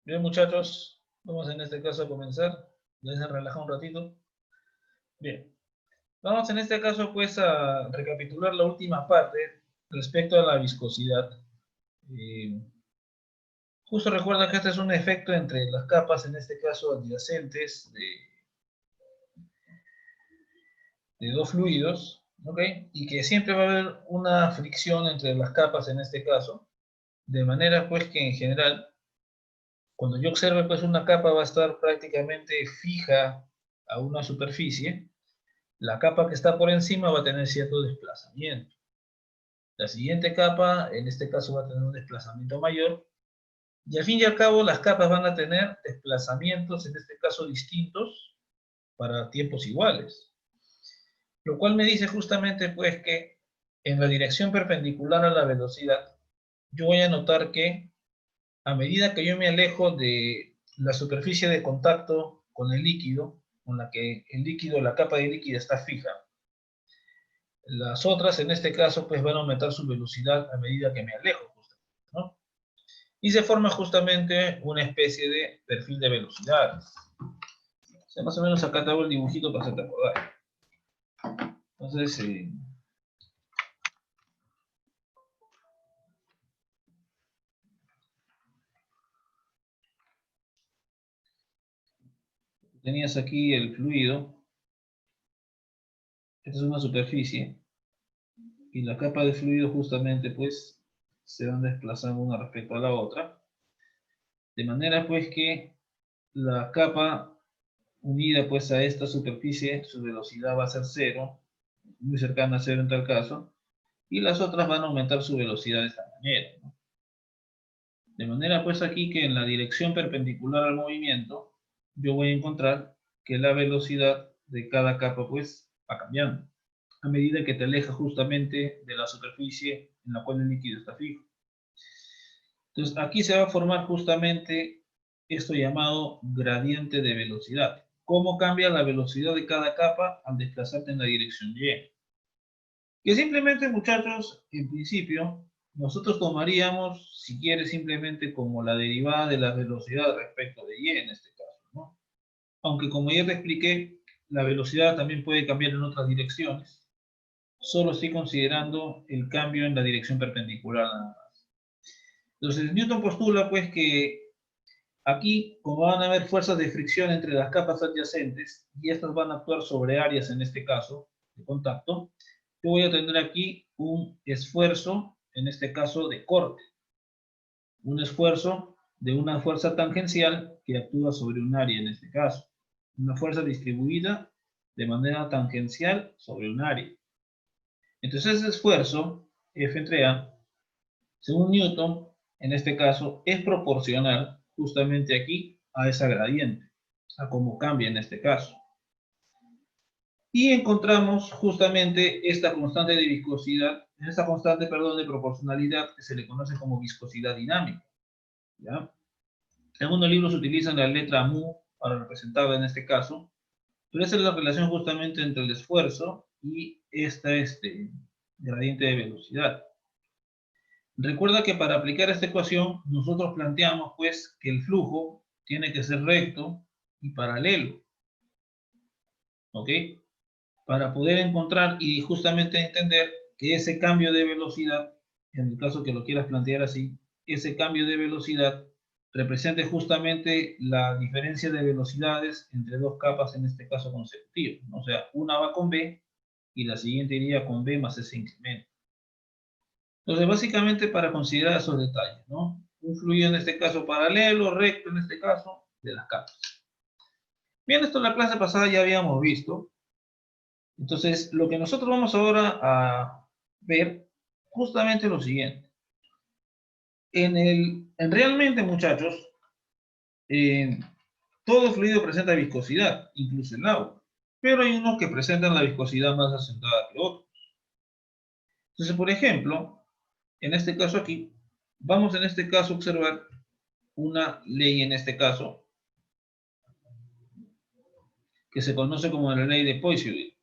Bien, muchachos, vamos en este caso a comenzar. Ya se relaja un ratito. Bien, vamos en este caso pues a recapitular la última parte respecto a la viscosidad. Justo recuerda que este es un efecto entre las capas, en este caso adyacentes de dos fluidos, ¿ok? Y que siempre va a haber una fricción entre las capas en este caso, de manera pues que en general, cuando yo observe pues una capa va a estar prácticamente fija a una superficie. La capa que está por encima va a tener cierto desplazamiento. La siguiente capa, en este caso, va a tener un desplazamiento mayor. Y al fin y al cabo, las capas van a tener desplazamientos, en este caso, distintos para tiempos iguales. Lo cual me dice justamente, pues, que en la dirección perpendicular a la velocidad, yo voy a notar que a medida que yo me alejo de la superficie de contacto con el líquido, con la que el líquido, la capa de líquido está fija, las otras, en este caso, pues van a aumentar su velocidad a medida que me alejo, justamente, ¿no? Y se forma justamente una especie de perfil de velocidades. O sea, más o menos acá te hago el dibujito para hacerte acordar. Entonces, tenías aquí el fluido. Esta es una superficie. Y la capa de fluido justamente, pues, se van desplazando una respecto a la otra. De manera, pues, que la capa unida, pues, a esta superficie, su velocidad va a ser cero, muy cercana a cero en tal caso, y las otras van a aumentar su velocidad de esta manera, ¿no? De manera, pues, aquí que en la dirección perpendicular al movimiento, yo voy a encontrar que la velocidad de cada capa, pues, va cambiando a medida que te alejas justamente de la superficie en la cual el líquido está fijo. Entonces, aquí se va a formar justamente esto llamado gradiente de velocidad. ¿Cómo cambia la velocidad de cada capa al desplazarte en la dirección Y? Que simplemente, muchachos, en principio, nosotros tomaríamos, si quieres, simplemente como la derivada de la velocidad respecto de Y en este caso, ¿no? Aunque como ya te expliqué, la velocidad también puede cambiar en otras direcciones. Solo estoy considerando el cambio en la dirección perpendicular nada más. Entonces, Newton postula pues que aquí, como van a haber fuerzas de fricción entre las capas adyacentes, y estas van a actuar sobre áreas, en este caso, de contacto, yo voy a tener aquí un esfuerzo, en este caso, de corte. Un esfuerzo de una fuerza tangencial que actúa sobre un área, en este caso. Una fuerza distribuida de manera tangencial sobre un área. Entonces, ese esfuerzo, F entre A, según Newton, en este caso, es proporcional justamente aquí a esa gradiente, a cómo cambia en este caso. Y encontramos justamente esta constante de viscosidad, esta constante, perdón, de proporcionalidad que se le conoce como viscosidad dinámica, ¿ya? En algunos libros utilizan la letra mu para representarla en este caso, pero esa es la relación justamente entre el esfuerzo y esta gradiente de velocidad. Recuerda que para aplicar esta ecuación, nosotros planteamos pues que el flujo tiene que ser recto y paralelo, ¿ok? Para poder encontrar y justamente entender que ese cambio de velocidad, en el caso que lo quieras plantear así, ese cambio de velocidad represente justamente la diferencia de velocidades entre dos capas, en este caso consecutivas. O sea, una va con B y la siguiente iría con B más ese incremento. Entonces, básicamente para considerar esos detalles, ¿no? Un fluido en este caso paralelo, recto en este caso, de las capas. Bien, esto en la clase pasada ya habíamos visto. Entonces, lo que nosotros vamos ahora a ver, justamente lo siguiente. Realmente, muchachos, todo fluido presenta viscosidad, incluso el agua. Pero hay unos que presentan la viscosidad más acentuada que otros. Entonces, por ejemplo, en este caso aquí, vamos en este caso a observar una ley en este caso, que se conoce como la ley de Poiseuille.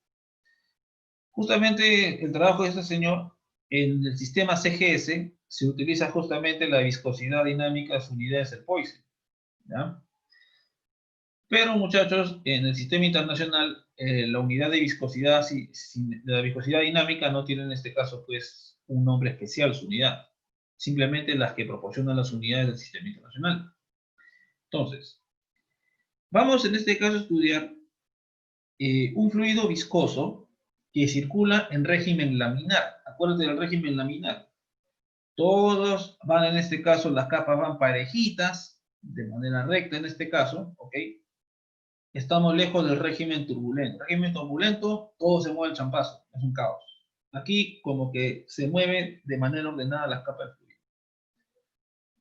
Justamente el trabajo de este señor, en el sistema CGS, se utiliza justamente la viscosidad dinámica de las unidades de Poiseuille. ¿ya? Pero, muchachos, en el sistema internacional, la unidad de viscosidad, de la viscosidad dinámica no tiene en este caso, pues, un nombre especial, su unidad. Simplemente las que proporcionan las unidades del sistema internacional. Entonces, vamos en este caso a estudiar un fluido viscoso que circula en régimen laminar. Acuérdate del régimen laminar. Todos van, en este caso, las capas van parejitas, de manera recta en este caso, ¿ok? Estamos lejos del régimen turbulento. Régimen turbulento, todo se mueve el champazo, es un caos. Aquí como que se mueve de manera ordenada las capas de fluido.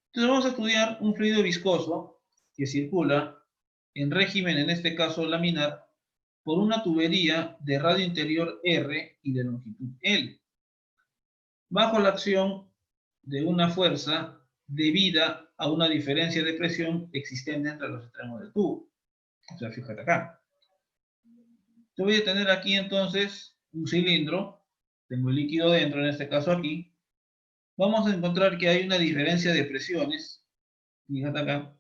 Entonces vamos a estudiar un fluido viscoso que circula en régimen, en este caso laminar, por una tubería de radio interior R y de longitud L, bajo la acción de una fuerza debida a una diferencia de presión existente entre los extremos del tubo. O sea, fíjate acá. Yo voy a tener aquí entonces un cilindro, tengo el líquido dentro, en este caso aquí. Vamos a encontrar que hay una diferencia de presiones, fíjate acá,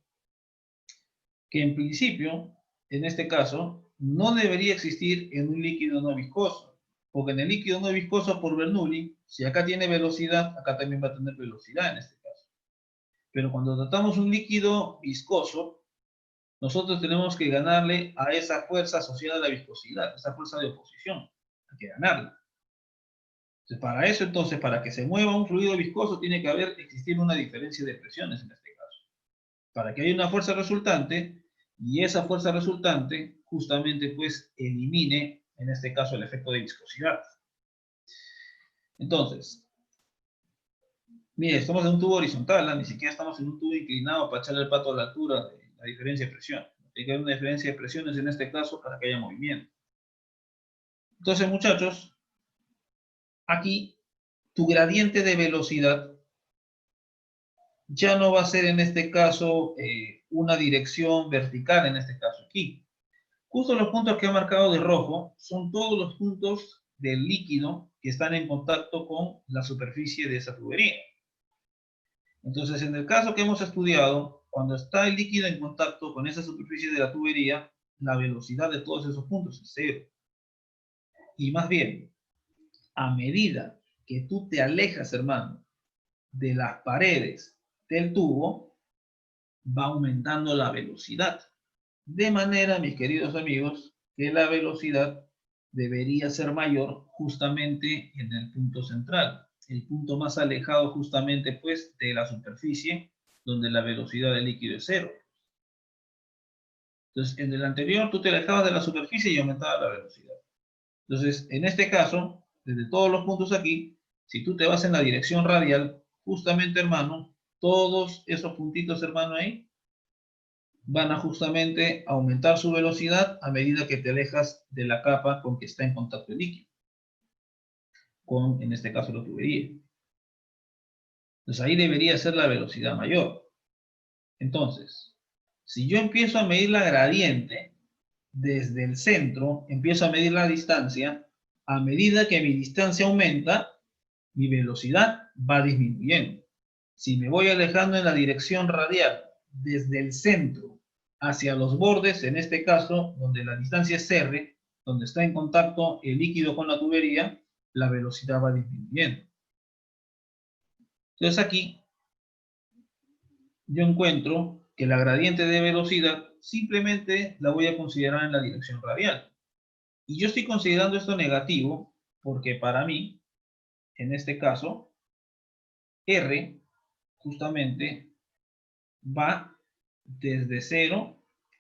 que en principio, en este caso, no debería existir en un líquido no viscoso, porque en el líquido no viscoso por Bernoulli, si acá tiene velocidad, acá también va a tener velocidad en este caso. Pero cuando tratamos un líquido viscoso, nosotros tenemos que ganarle a esa fuerza asociada a la viscosidad, esa fuerza de oposición, hay que ganarla. Entonces, para eso, entonces, para que se mueva un fluido viscoso, tiene que existir una diferencia de presiones en este caso. Para que haya una fuerza resultante, y esa fuerza resultante, justamente, pues, elimine, en este caso, el efecto de viscosidad. Entonces, mire, estamos en un tubo horizontal, ¿eh? Ni siquiera estamos en un tubo inclinado para echarle el pato a la altura de la diferencia de presión. Tiene que haber una diferencia de presiones en este caso para que haya movimiento. Entonces, muchachos, aquí tu gradiente de velocidad ya no va a ser en este caso una dirección vertical, en este caso aquí. Justo los puntos que he marcado de rojo son todos los puntos del líquido que están en contacto con la superficie de esa tubería. Entonces, en el caso que hemos estudiado, cuando está el líquido en contacto con esa superficie de la tubería, la velocidad de todos esos puntos es cero. Y más bien, a medida que tú te alejas, hermano, de las paredes del tubo, va aumentando la velocidad. De manera, mis queridos amigos, que la velocidad debería ser mayor justamente en el punto central, el punto más alejado justamente pues de la superficie, donde la velocidad del líquido es cero. Entonces, en el anterior tú te alejabas de la superficie y aumentaba la velocidad. Entonces, en este caso, desde todos los puntos aquí, si tú te vas en la dirección radial, justamente, hermano, todos esos puntitos, hermano, ahí, van a justamente aumentar su velocidad a medida que te alejas de la capa con que está en contacto el líquido, con, en este caso, la tubería. Entonces, ahí debería ser la velocidad mayor. Entonces, si yo empiezo a medir la gradiente, desde el centro, empiezo a medir la distancia, a medida que mi distancia aumenta, mi velocidad va disminuyendo. Si me voy alejando en la dirección radial, desde el centro hacia los bordes, en este caso, donde la distancia es R, donde está en contacto el líquido con la tubería, la velocidad va disminuyendo. Entonces aquí, yo encuentro que la gradiente de velocidad simplemente la voy a considerar en la dirección radial. Y yo estoy considerando esto negativo porque para mí, en este caso, R justamente va desde 0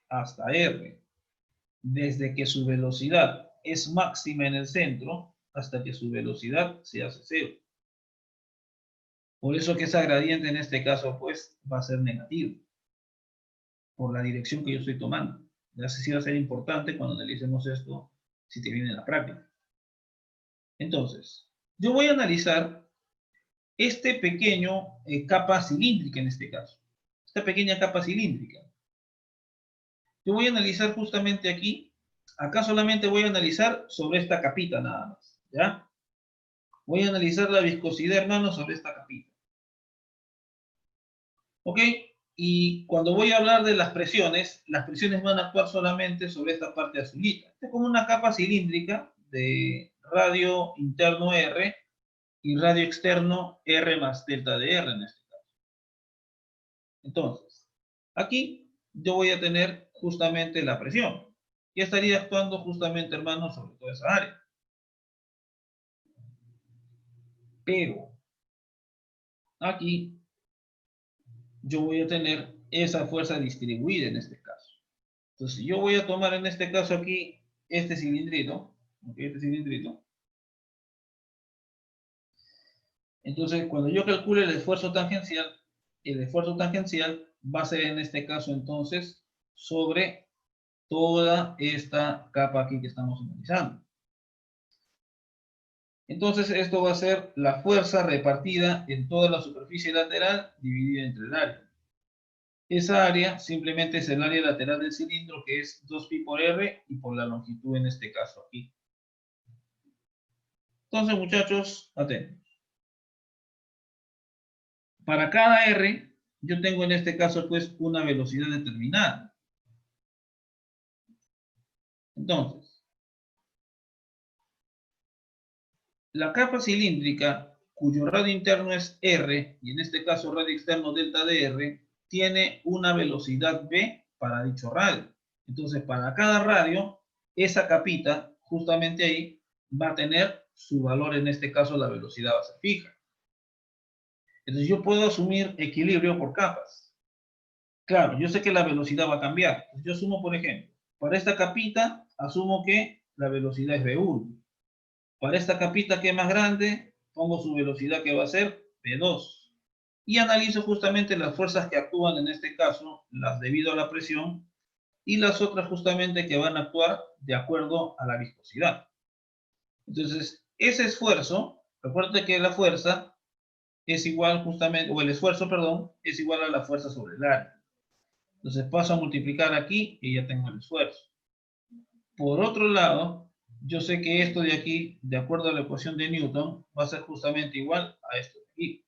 hasta R, desde que su velocidad es máxima en el centro hasta que su velocidad se hace 0. Por eso que esa gradiente en este caso pues va a ser negativa, por la dirección que yo estoy tomando. Ya sé si va a ser importante cuando analicemos esto, si te viene en la práctica. Entonces, yo voy a analizar este pequeño capa cilíndrica en este caso. Esta pequeña capa cilíndrica. Yo voy a analizar justamente aquí. Acá solamente voy a analizar sobre esta capita nada más. ¿Ya? Voy a analizar la viscosidad, hermano, sobre esta capita. ¿Ok? Y cuando voy a hablar de las presiones van a actuar solamente sobre esta parte azulita. Esta es como una capa cilíndrica de radio interno R y radio externo R más delta de R en este caso. Entonces, aquí yo voy a tener justamente la presión. Y estaría actuando justamente, hermano, sobre toda esa área. Pero aquí yo voy a tener esa fuerza distribuida en este caso. Entonces, yo voy a tomar en este caso aquí este cilindrito, ¿okay? Este cilindrito. Entonces, cuando yo calcule el esfuerzo tangencial va a ser en este caso entonces sobre toda esta capa aquí que estamos analizando. Entonces, esto va a ser la fuerza repartida en toda la superficie lateral dividida entre el área. Esa área simplemente es el área lateral del cilindro, que es 2pi por R y por la longitud en este caso aquí. Entonces, muchachos, atentos. Para cada R, yo tengo en este caso pues una velocidad determinada. Entonces, la capa cilíndrica, cuyo radio interno es R, y en este caso radio externo delta de R, tiene una velocidad V para dicho radio. Entonces, para cada radio, esa capita, justamente ahí, va a tener su valor, en este caso la velocidad va a ser fija. Entonces, yo puedo asumir equilibrio por capas. Claro, yo sé que la velocidad va a cambiar. Yo asumo, por ejemplo, para esta capita, asumo que la velocidad es V1. Para esta capita que es más grande, pongo su velocidad que va a ser V2. Y analizo justamente las fuerzas que actúan en este caso, las debido a la presión, y las otras justamente que van a actuar de acuerdo a la viscosidad. Entonces, ese esfuerzo, recuerda que la fuerza es igual justamente, o el esfuerzo, perdón, es igual a la fuerza sobre el área. Entonces paso a multiplicar aquí y ya tengo el esfuerzo. Por otro lado, yo sé que esto de aquí, de acuerdo a la ecuación de Newton, va a ser justamente igual a esto de aquí.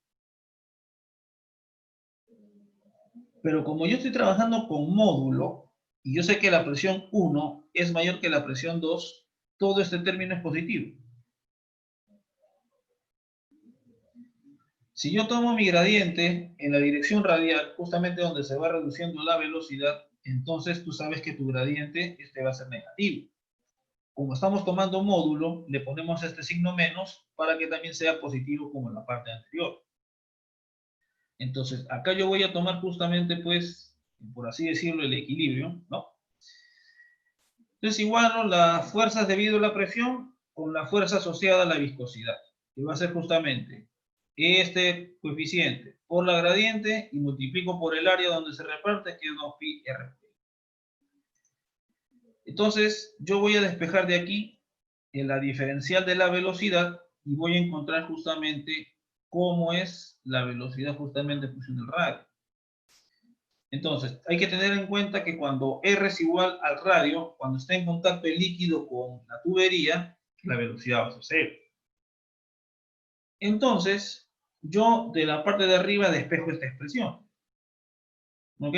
Pero como yo estoy trabajando con módulo, y yo sé que la presión 1 es mayor que la presión 2, todo este término es positivo. Si yo tomo mi gradiente en la dirección radial, justamente donde se va reduciendo la velocidad, entonces tú sabes que tu gradiente va a ser negativo. Como estamos tomando módulo, le ponemos este signo menos para que también sea positivo como en la parte anterior. Entonces, acá yo voy a tomar justamente, pues, por así decirlo, el equilibrio, ¿no? Entonces, igualo las fuerzas debido a la presión con la fuerza asociada a la viscosidad, que va a ser justamente este coeficiente por la gradiente y multiplico por el área donde se reparte, que es 2pi r. Entonces, yo voy a despejar de aquí en la diferencial de la velocidad y voy a encontrar justamente cómo es la velocidad justamente en el radio. Entonces, hay que tener en cuenta que cuando R es igual al radio, cuando está en contacto el líquido con la tubería, la velocidad va a ser 0. Entonces, yo de la parte de arriba despejo esta expresión. ¿Ok?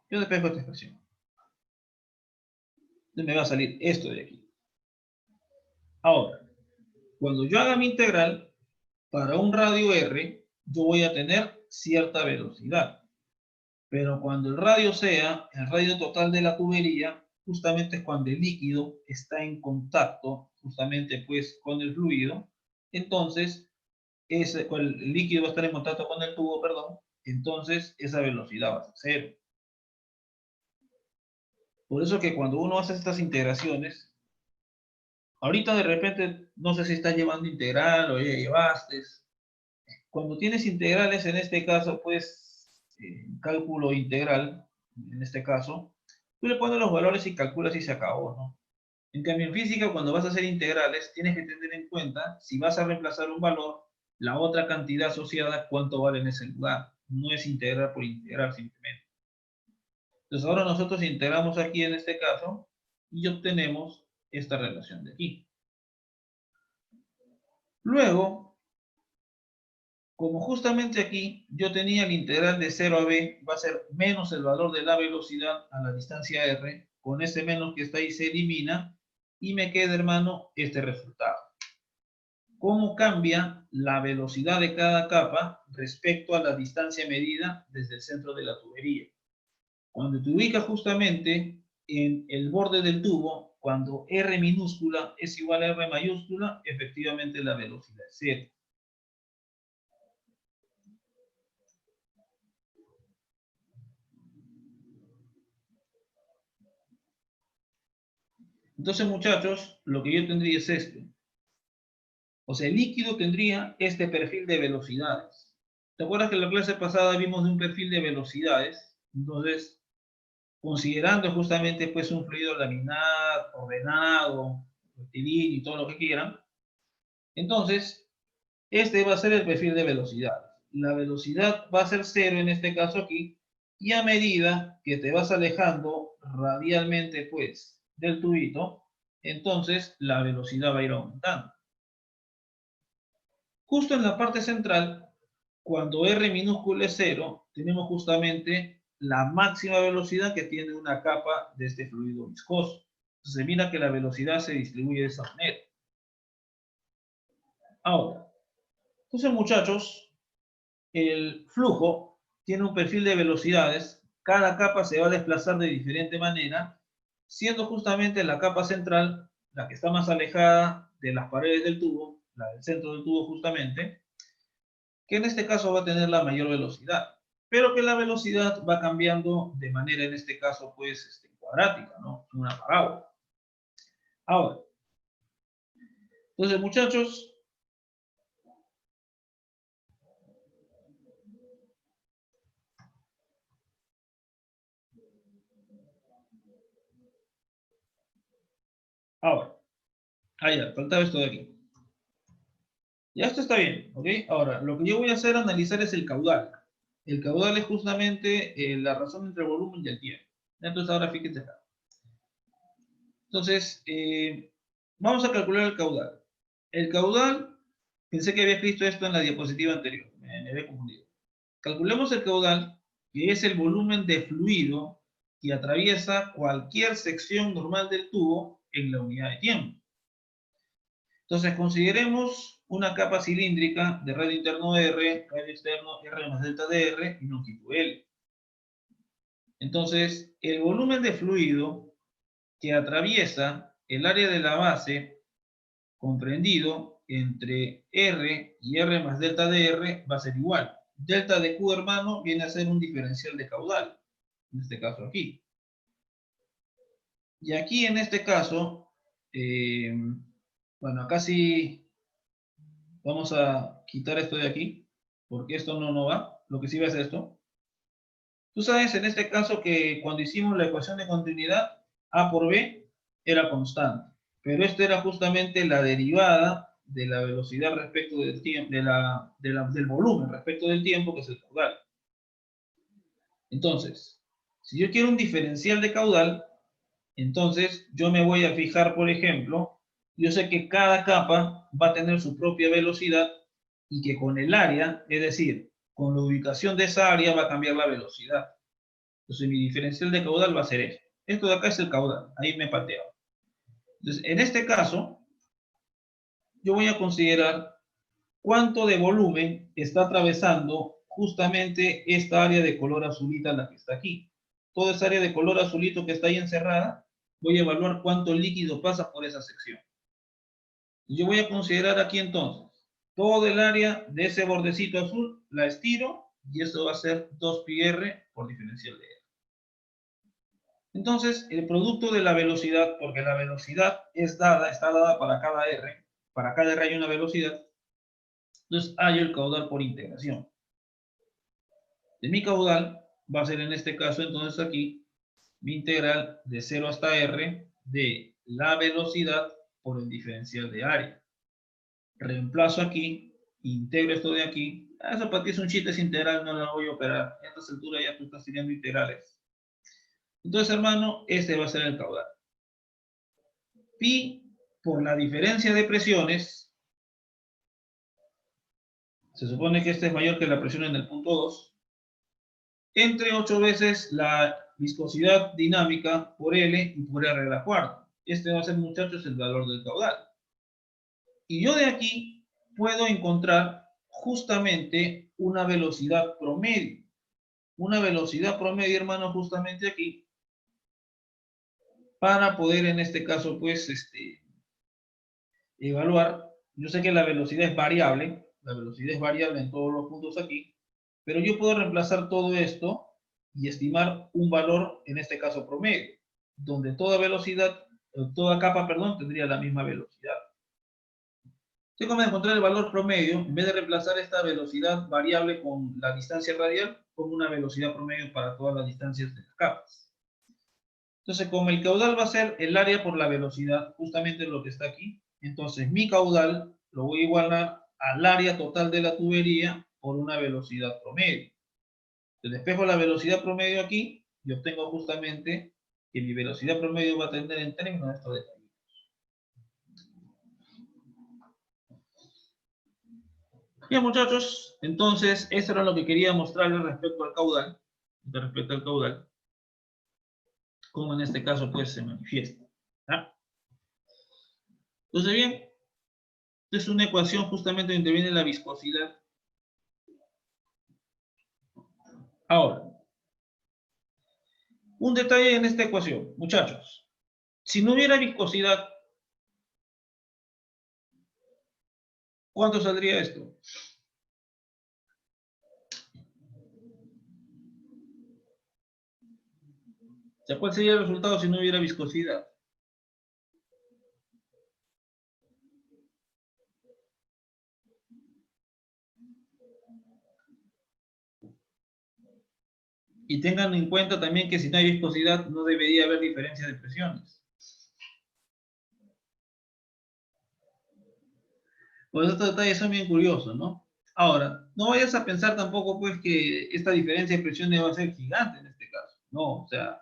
Yo despejo esta expresión. Entonces me va a salir esto de aquí. Ahora, cuando yo haga mi integral, para un radio R, yo voy a tener cierta velocidad. Pero cuando el radio sea el radio total de la tubería, justamente es cuando el líquido está en contacto, justamente pues con el fluido, entonces el líquido va a estar en contacto con el tubo, perdón, entonces esa velocidad va a ser 0. Por eso que cuando uno hace estas integraciones, ahorita de repente, no sé si estás llevando integral o ya llevaste, cuando tienes integrales, en este caso, pues, cálculo integral, en este caso, tú le pones los valores y calculas y se acabó, ¿no? En cambio, en física, cuando vas a hacer integrales, tienes que tener en cuenta, si vas a reemplazar un valor, la otra cantidad asociada, cuánto vale en ese lugar. No es integrar por integrar simplemente. Entonces, ahora nosotros integramos aquí en este caso y obtenemos esta relación de aquí. Luego, como justamente aquí yo tenía el integral de 0 a b, va a ser menos el valor de la velocidad a la distancia r, con ese menos que está ahí se elimina, y me queda, hermano, este resultado. ¿Cómo cambia la velocidad de cada capa respecto a la distancia medida desde el centro de la tubería? Cuando te ubicas justamente en el borde del tubo, cuando R minúscula es igual a R mayúscula, efectivamente la velocidad es 0. Entonces, muchachos, lo que yo tendría es esto. O sea, el líquido tendría este perfil de velocidades. ¿Te acuerdas que en la clase pasada vimos de un perfil de velocidades? Entonces, considerando justamente pues un fluido laminar, ordenado, rectilíneo y todo lo que quieran, entonces, este va a ser el perfil de velocidades. La velocidad va a ser 0 en este caso aquí, y a medida que te vas alejando radialmente pues del tubito, entonces la velocidad va a ir aumentando. Justo en la parte central, cuando R minúsculo es 0, tenemos justamente la máxima velocidad que tiene una capa de este fluido viscoso. Entonces mira que la velocidad se distribuye de esa manera. Ahora, entonces muchachos, el flujo tiene un perfil de velocidades. Cada capa se va a desplazar de diferente manera, siendo justamente la capa central la que está más alejada de las paredes del tubo, la del centro del tubo justamente, que en este caso va a tener la mayor velocidad, pero que la velocidad va cambiando de manera, en este caso, pues, cuadrática, ¿no? Una parábola. Ahora, entonces, muchachos, ahora, ya, faltaba esto de aquí. Ya esto está bien, ¿ok? Ahora, lo que yo voy a hacer, analizar es el caudal. El caudal es justamente la razón entre el volumen y el tiempo. Entonces, ahora fíjense acá. Entonces, vamos a calcular el caudal. El caudal, pensé que había visto esto en la diapositiva anterior, me había confundido. Calculemos el caudal, que es el volumen de fluido que atraviesa cualquier sección normal del tubo en la unidad de tiempo. Entonces, consideremos una capa cilíndrica de radio interno R, radio externo R más delta de R y longitud L. Entonces, el volumen de fluido que atraviesa el área de la base comprendido entre R y R más delta de R va a ser igual. Delta de Q, hermano, viene a ser un diferencial de caudal. En este caso aquí. Y aquí en este caso, bueno, acá sí vamos a quitar esto de aquí, porque esto no va. Lo que sí va es esto. Tú sabes en este caso que cuando hicimos la ecuación de continuidad, A por B era constante. Pero esta era justamente la derivada de la velocidad respecto del tiempo, del volumen respecto del tiempo, que es el caudal. Entonces, si yo quiero un diferencial de caudal, entonces yo me voy a fijar, por ejemplo, yo sé que cada capa va a tener su propia velocidad y que con el área, es decir, con la ubicación de esa área va a cambiar la velocidad. Entonces mi diferencial de caudal va a ser esto. Esto de acá es el caudal, ahí me pateo. Entonces, en este caso, yo voy a considerar cuánto de volumen está atravesando justamente esta área de color azulita, la que está aquí. Toda esa área de color azulito que está ahí encerrada, voy a evaluar cuánto líquido pasa por esa sección. Yo voy a considerar aquí entonces, todo el área de ese bordecito azul, la estiro, y eso va a ser 2πr por diferencial de R. Entonces, el producto de la velocidad, porque la velocidad está dada para cada R hay una velocidad, entonces hay el caudal por integración. De mi caudal va a ser en este caso, entonces aquí, mi integral de 0 hasta R de la velocidad por el diferencial de área. Reemplazo aquí, integro esto de aquí. Eso para ti es un chiste, es integral, no lo voy a operar. A esta altura ya tú estás teniendo integrales. Entonces, hermano, este va a ser el caudal. Pi por la diferencia de presiones se supone que este es mayor que la presión en el punto 2, entre 8 veces la viscosidad dinámica por L y por R a la cuarta. Este va a ser, muchachos, el valor del caudal. Y yo de aquí puedo encontrar justamente una velocidad promedio. Una velocidad promedio, hermano, justamente aquí, para poder en este caso, pues, evaluar. Yo sé que la velocidad es variable en todos los puntos aquí, pero yo puedo reemplazar todo esto y estimar un valor, en este caso promedio, donde toda capa, perdón, tendría la misma velocidad. Sé cómo encontrar el valor promedio, en vez de reemplazar esta velocidad variable con la distancia radial, con una velocidad promedio para todas las distancias de las capas. Entonces, como el caudal va a ser el área por la velocidad, justamente lo que está aquí, entonces mi caudal lo voy a igualar al área total de la tubería por una velocidad promedio. Entonces, despejo la velocidad promedio aquí y obtengo justamente que mi velocidad promedio va a tener en términos de estos detalles. Bien, muchachos, entonces eso era lo que quería mostrarles respecto al caudal, como en este caso pues se manifiesta. ¿Ah? Entonces, bien, esta es una ecuación justamente donde viene la viscosidad. Ahora, un detalle en esta ecuación, muchachos. Si no hubiera viscosidad, ¿cuánto saldría esto? O sea, ¿cuál sería el resultado si no hubiera viscosidad? Y tengan en cuenta también que si no hay viscosidad, no debería haber diferencia de presiones. Pues estos detalles son bien curiosos, ¿no? Ahora, no vayas a pensar tampoco, pues, que esta diferencia de presiones va a ser gigante en este caso. No, o sea,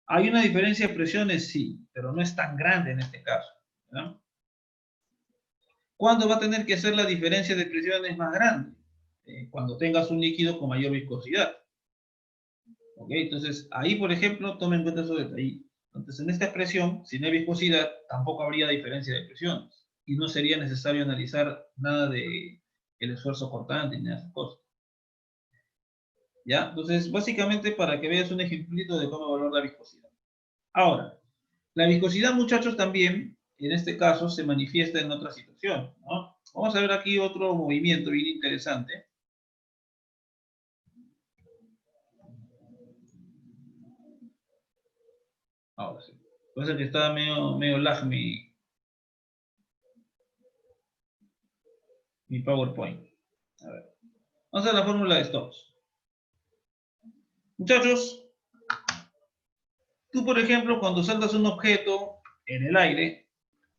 hay una diferencia de presiones, sí, pero no es tan grande en este caso, ¿no? ¿Cuándo va a tener que ser la diferencia de presiones más grande? Cuando tengas un líquido con mayor viscosidad. ¿Ok? Entonces, ahí, por ejemplo, tomen en cuenta esos detalles. Entonces, en esta expresión, si no hay viscosidad, tampoco habría diferencia de presiones. Y no sería necesario analizar nada de el esfuerzo cortante ni nada de esas cosas. ¿Ya? Entonces, básicamente, para que veas un ejemplito de cómo evaluar la viscosidad. Ahora, la viscosidad, muchachos, también, en este caso, se manifiesta en otra situación, ¿no? Vamos a ver aquí otro movimiento bien interesante. Ahora sí. Puede ser que está medio lag mi PowerPoint. A ver. Vamos a ver la fórmula de Stokes. Muchachos, tú, por ejemplo, cuando saltas un objeto en el aire,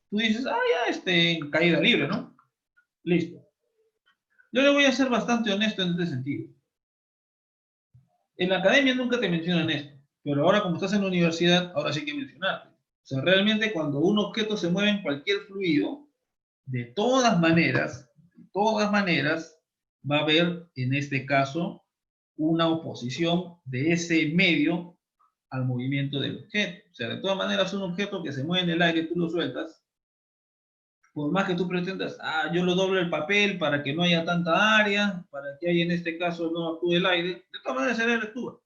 tú dices, ah, ya, en caída libre, ¿no? Listo. Yo le voy a ser bastante honesto en este sentido. En la academia nunca te mencionan esto, pero ahora como estás en la universidad, ahora sí que mencionarte. O sea, realmente cuando un objeto se mueve en cualquier fluido, de todas maneras, va a haber, en este caso, una oposición de ese medio al movimiento del objeto. O sea, de todas maneras, un objeto que se mueve en el aire, tú lo sueltas, por más que tú pretendas, yo lo doblo el papel para que no haya tanta área, para que haya en este caso no actúe el aire, de todas maneras el aire actúa.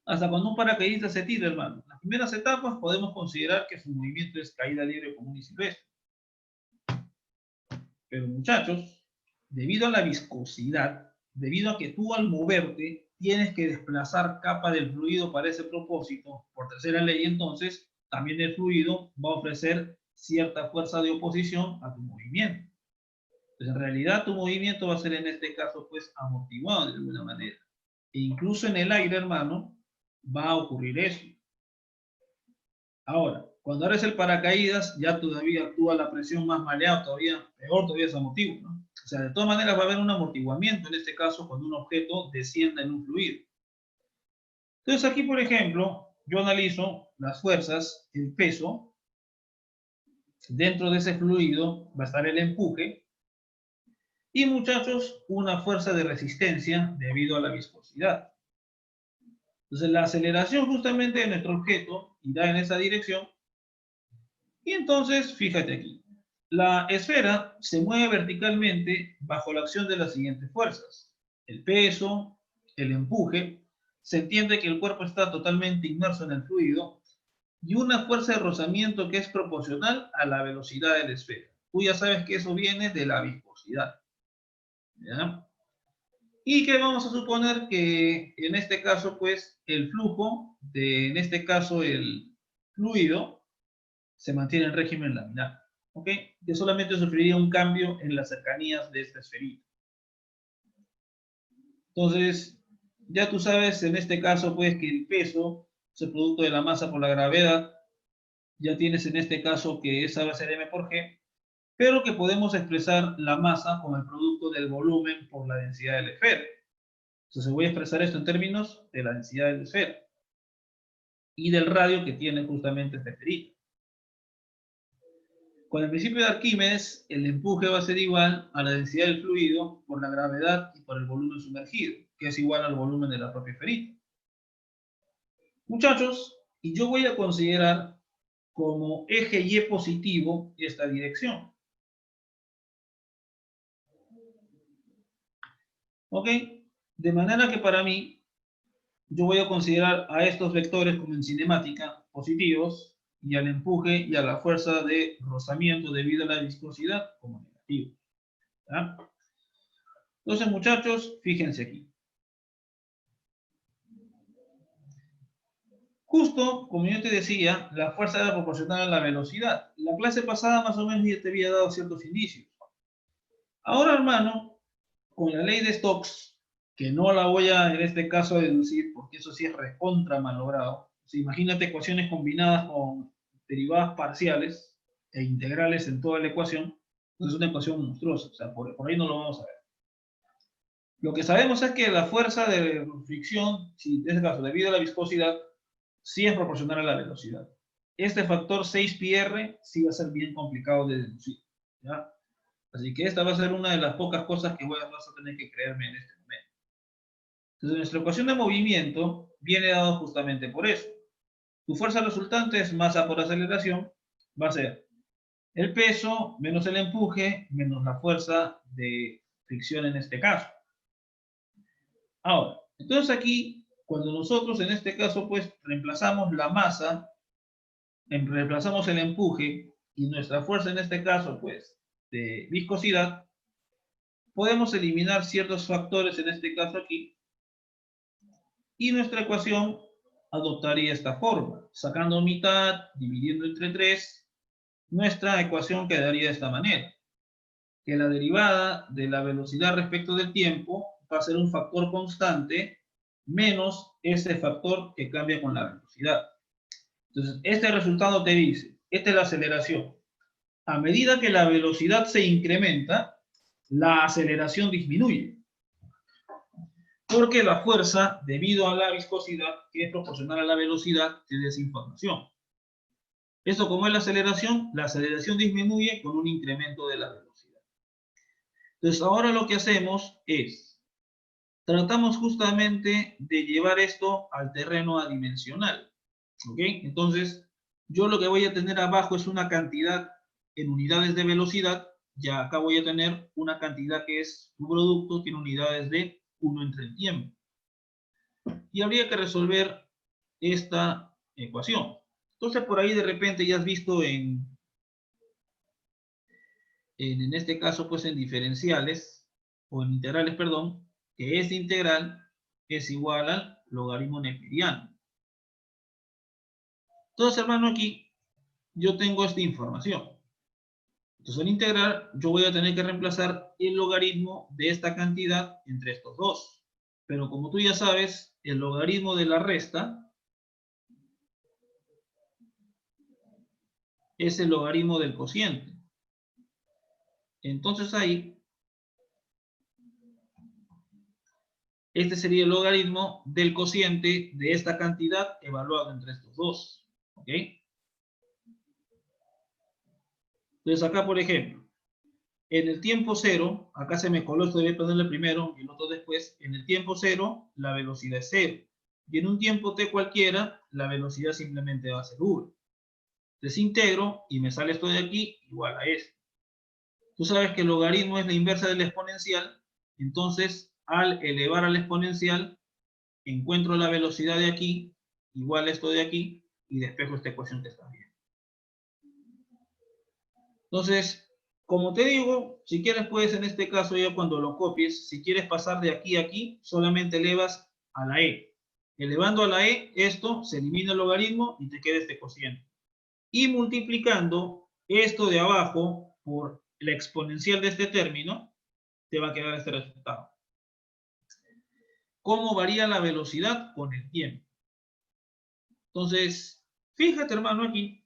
Hasta cuando un paracaidista se tira, hermano. Las primeras etapas podemos considerar que su movimiento es caída libre común y silvestre. Pero muchachos, debido a la viscosidad, debido a que tú al moverte tienes que desplazar capa del fluido para ese propósito, por tercera ley, entonces, también el fluido va a ofrecer cierta fuerza de oposición a tu movimiento. Entonces, en realidad, tu movimiento va a ser en este caso, pues, amortiguado de alguna manera. E incluso en el aire, hermano, va a ocurrir eso. Ahora, cuando eres el paracaídas, ya todavía actúa la presión más maleada, todavía peor, todavía es amortiguo, ¿no? O sea, de todas maneras va a haber un amortiguamiento en este caso cuando un objeto descienda en un fluido. Entonces aquí, por ejemplo, yo analizo las fuerzas, el peso. Dentro de ese fluido va a estar el empuje. Y muchachos, una fuerza de resistencia debido a la viscosidad. Entonces la aceleración justamente de nuestro objeto irá en esa dirección. Y entonces, fíjate aquí, la esfera se mueve verticalmente bajo la acción de las siguientes fuerzas. El peso, el empuje, se entiende que el cuerpo está totalmente inmerso en el fluido, y una fuerza de rozamiento que es proporcional a la velocidad de la esfera. Tú ya sabes que eso viene de la viscosidad. ¿Ya? Y que vamos a suponer que en este caso, pues, el flujo en este caso, el fluido, se mantiene en régimen laminar. ¿Ok? Que solamente sufriría un cambio en las cercanías de esta esferita. Entonces, ya tú sabes en este caso, pues, que el peso es el producto de la masa por la gravedad. Ya tienes en este caso que esa va a ser m por g, pero que podemos expresar la masa como el producto del volumen por la densidad de la esfera. Entonces voy a expresar esto en términos de la densidad de la esfera y del radio que tiene justamente esta esferita. Con el principio de Arquímedes, el empuje va a ser igual a la densidad del fluido por la gravedad y por el volumen sumergido, que es igual al volumen de la propia esferita. Muchachos, y yo voy a considerar como eje Y positivo esta dirección. ¿Ok? De manera que para mí, yo voy a considerar a estos vectores como en cinemática positivos y al empuje y a la fuerza de rozamiento debido a la viscosidad como negativos. ¿Ya? Entonces, muchachos, fíjense aquí. Justo, como yo te decía, la fuerza era proporcional a la velocidad. La clase pasada más o menos ya te había dado ciertos indicios. Ahora, hermano, con la ley de Stokes, que no la voy a en este caso a deducir, porque eso sí es recontra malogrado. O sea, imagínate ecuaciones combinadas con derivadas parciales e integrales en toda la ecuación, pues es una ecuación monstruosa, o sea, por ahí no lo vamos a ver. Lo que sabemos es que la fuerza de fricción, si en este caso debido a la viscosidad, sí es proporcional a la velocidad. Este factor 6πr sí va a ser bien complicado de deducir, ¿ya? Así que esta va a ser una de las pocas cosas que vas a tener que creerme en este momento. Entonces, nuestra ecuación de movimiento viene dado justamente por eso. Tu fuerza resultante es masa por aceleración, va a ser el peso menos el empuje menos la fuerza de fricción en este caso. Ahora, entonces aquí, cuando nosotros en este caso, pues, reemplazamos la masa, reemplazamos el empuje y nuestra fuerza en este caso, pues, de viscosidad, podemos eliminar ciertos factores en este caso aquí y nuestra ecuación adoptaría esta forma. Sacando mitad, dividiendo entre 3, nuestra ecuación quedaría de esta manera. Que la derivada de la velocidad respecto del tiempo va a ser un factor constante menos ese factor que cambia con la velocidad. Entonces, este resultado te dice, esta es la aceleración. A medida que la velocidad se incrementa, la aceleración disminuye. Porque la fuerza, debido a la viscosidad, que es proporcional a la velocidad, te da esa información. Esto, como es la aceleración disminuye con un incremento de la velocidad. Entonces, ahora lo que hacemos es, tratamos justamente de llevar esto al terreno adimensional. ¿Ok? Entonces, yo lo que voy a tener abajo es una cantidad en unidades de velocidad, ya acá voy a tener una cantidad que es un producto, tiene unidades de 1 entre el tiempo. Y habría que resolver esta ecuación. Entonces, por ahí de repente ya has visto en este caso, pues en diferenciales, o en integrales, perdón, que esta integral es igual al logaritmo neperiano. Entonces, hermano, aquí yo tengo esta información. Entonces, al integrar, yo voy a tener que reemplazar el logaritmo de esta cantidad entre estos dos. Pero como tú ya sabes, el logaritmo de la resta es el logaritmo del cociente. Entonces ahí, este sería el logaritmo del cociente de esta cantidad evaluado entre estos dos. ¿Ok? Entonces acá, por ejemplo, En el tiempo cero, acá se me coló, esto debe ponerle primero y el otro después. En el tiempo cero, la velocidad es cero. Y en un tiempo t cualquiera, la velocidad simplemente va a ser 1. Desintegro y me sale esto de aquí igual a esto. Tú sabes que el logaritmo es la inversa del exponencial, entonces al elevar al exponencial, encuentro la velocidad de aquí, igual a esto de aquí, y despejo esta ecuación que está bien. Entonces, como te digo, si quieres puedes en este caso ya cuando lo copies, si quieres pasar de aquí a aquí, solamente elevas a la e. Elevando a la e, esto se elimina el logaritmo y te queda este cociente. Y multiplicando esto de abajo por la exponencial de este término, te va a quedar este resultado. ¿Cómo varía la velocidad con el tiempo? Entonces, fíjate hermano aquí,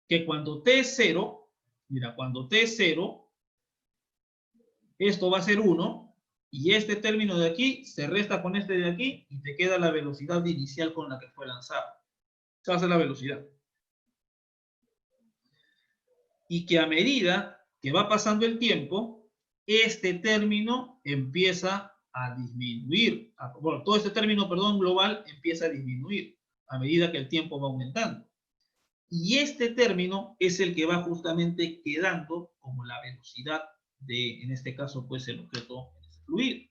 que cuando t es 0, mira, cuando t es 0, esto va a ser 1, y este término de aquí se resta con este de aquí, y te queda la velocidad inicial con la que fue lanzado. Esa va a ser la velocidad. Y que a medida que va pasando el tiempo, este término empieza a disminuir. Bueno, todo este término, perdón, global empieza a disminuir a medida que el tiempo va aumentando. Y este término es el que va justamente quedando como la velocidad de, en este caso, pues el objeto fluido.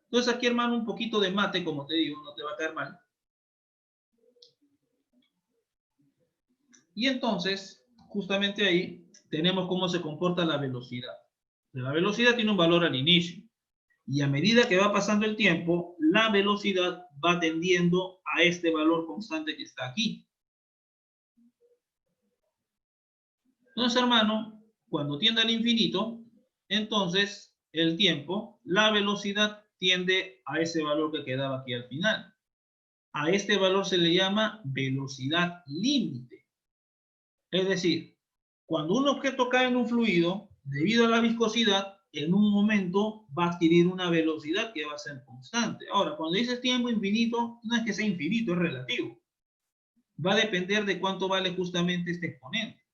Entonces aquí, hermano, un poquito de mate, como te digo, no te va a caer mal. Y entonces, justamente ahí, tenemos cómo se comporta la velocidad. La velocidad tiene un valor al inicio. Y a medida que va pasando el tiempo, la velocidad va tendiendo a este valor constante que está aquí. Entonces, hermano, cuando tiende al infinito, entonces el tiempo, la velocidad tiende a ese valor que quedaba aquí al final. A este valor se le llama velocidad límite. Es decir, cuando un objeto cae en un fluido, debido a la viscosidad, en un momento va a adquirir una velocidad que va a ser constante. Ahora, cuando dices tiempo infinito, no es que sea infinito, es relativo. Va a depender de cuánto vale justamente este exponente.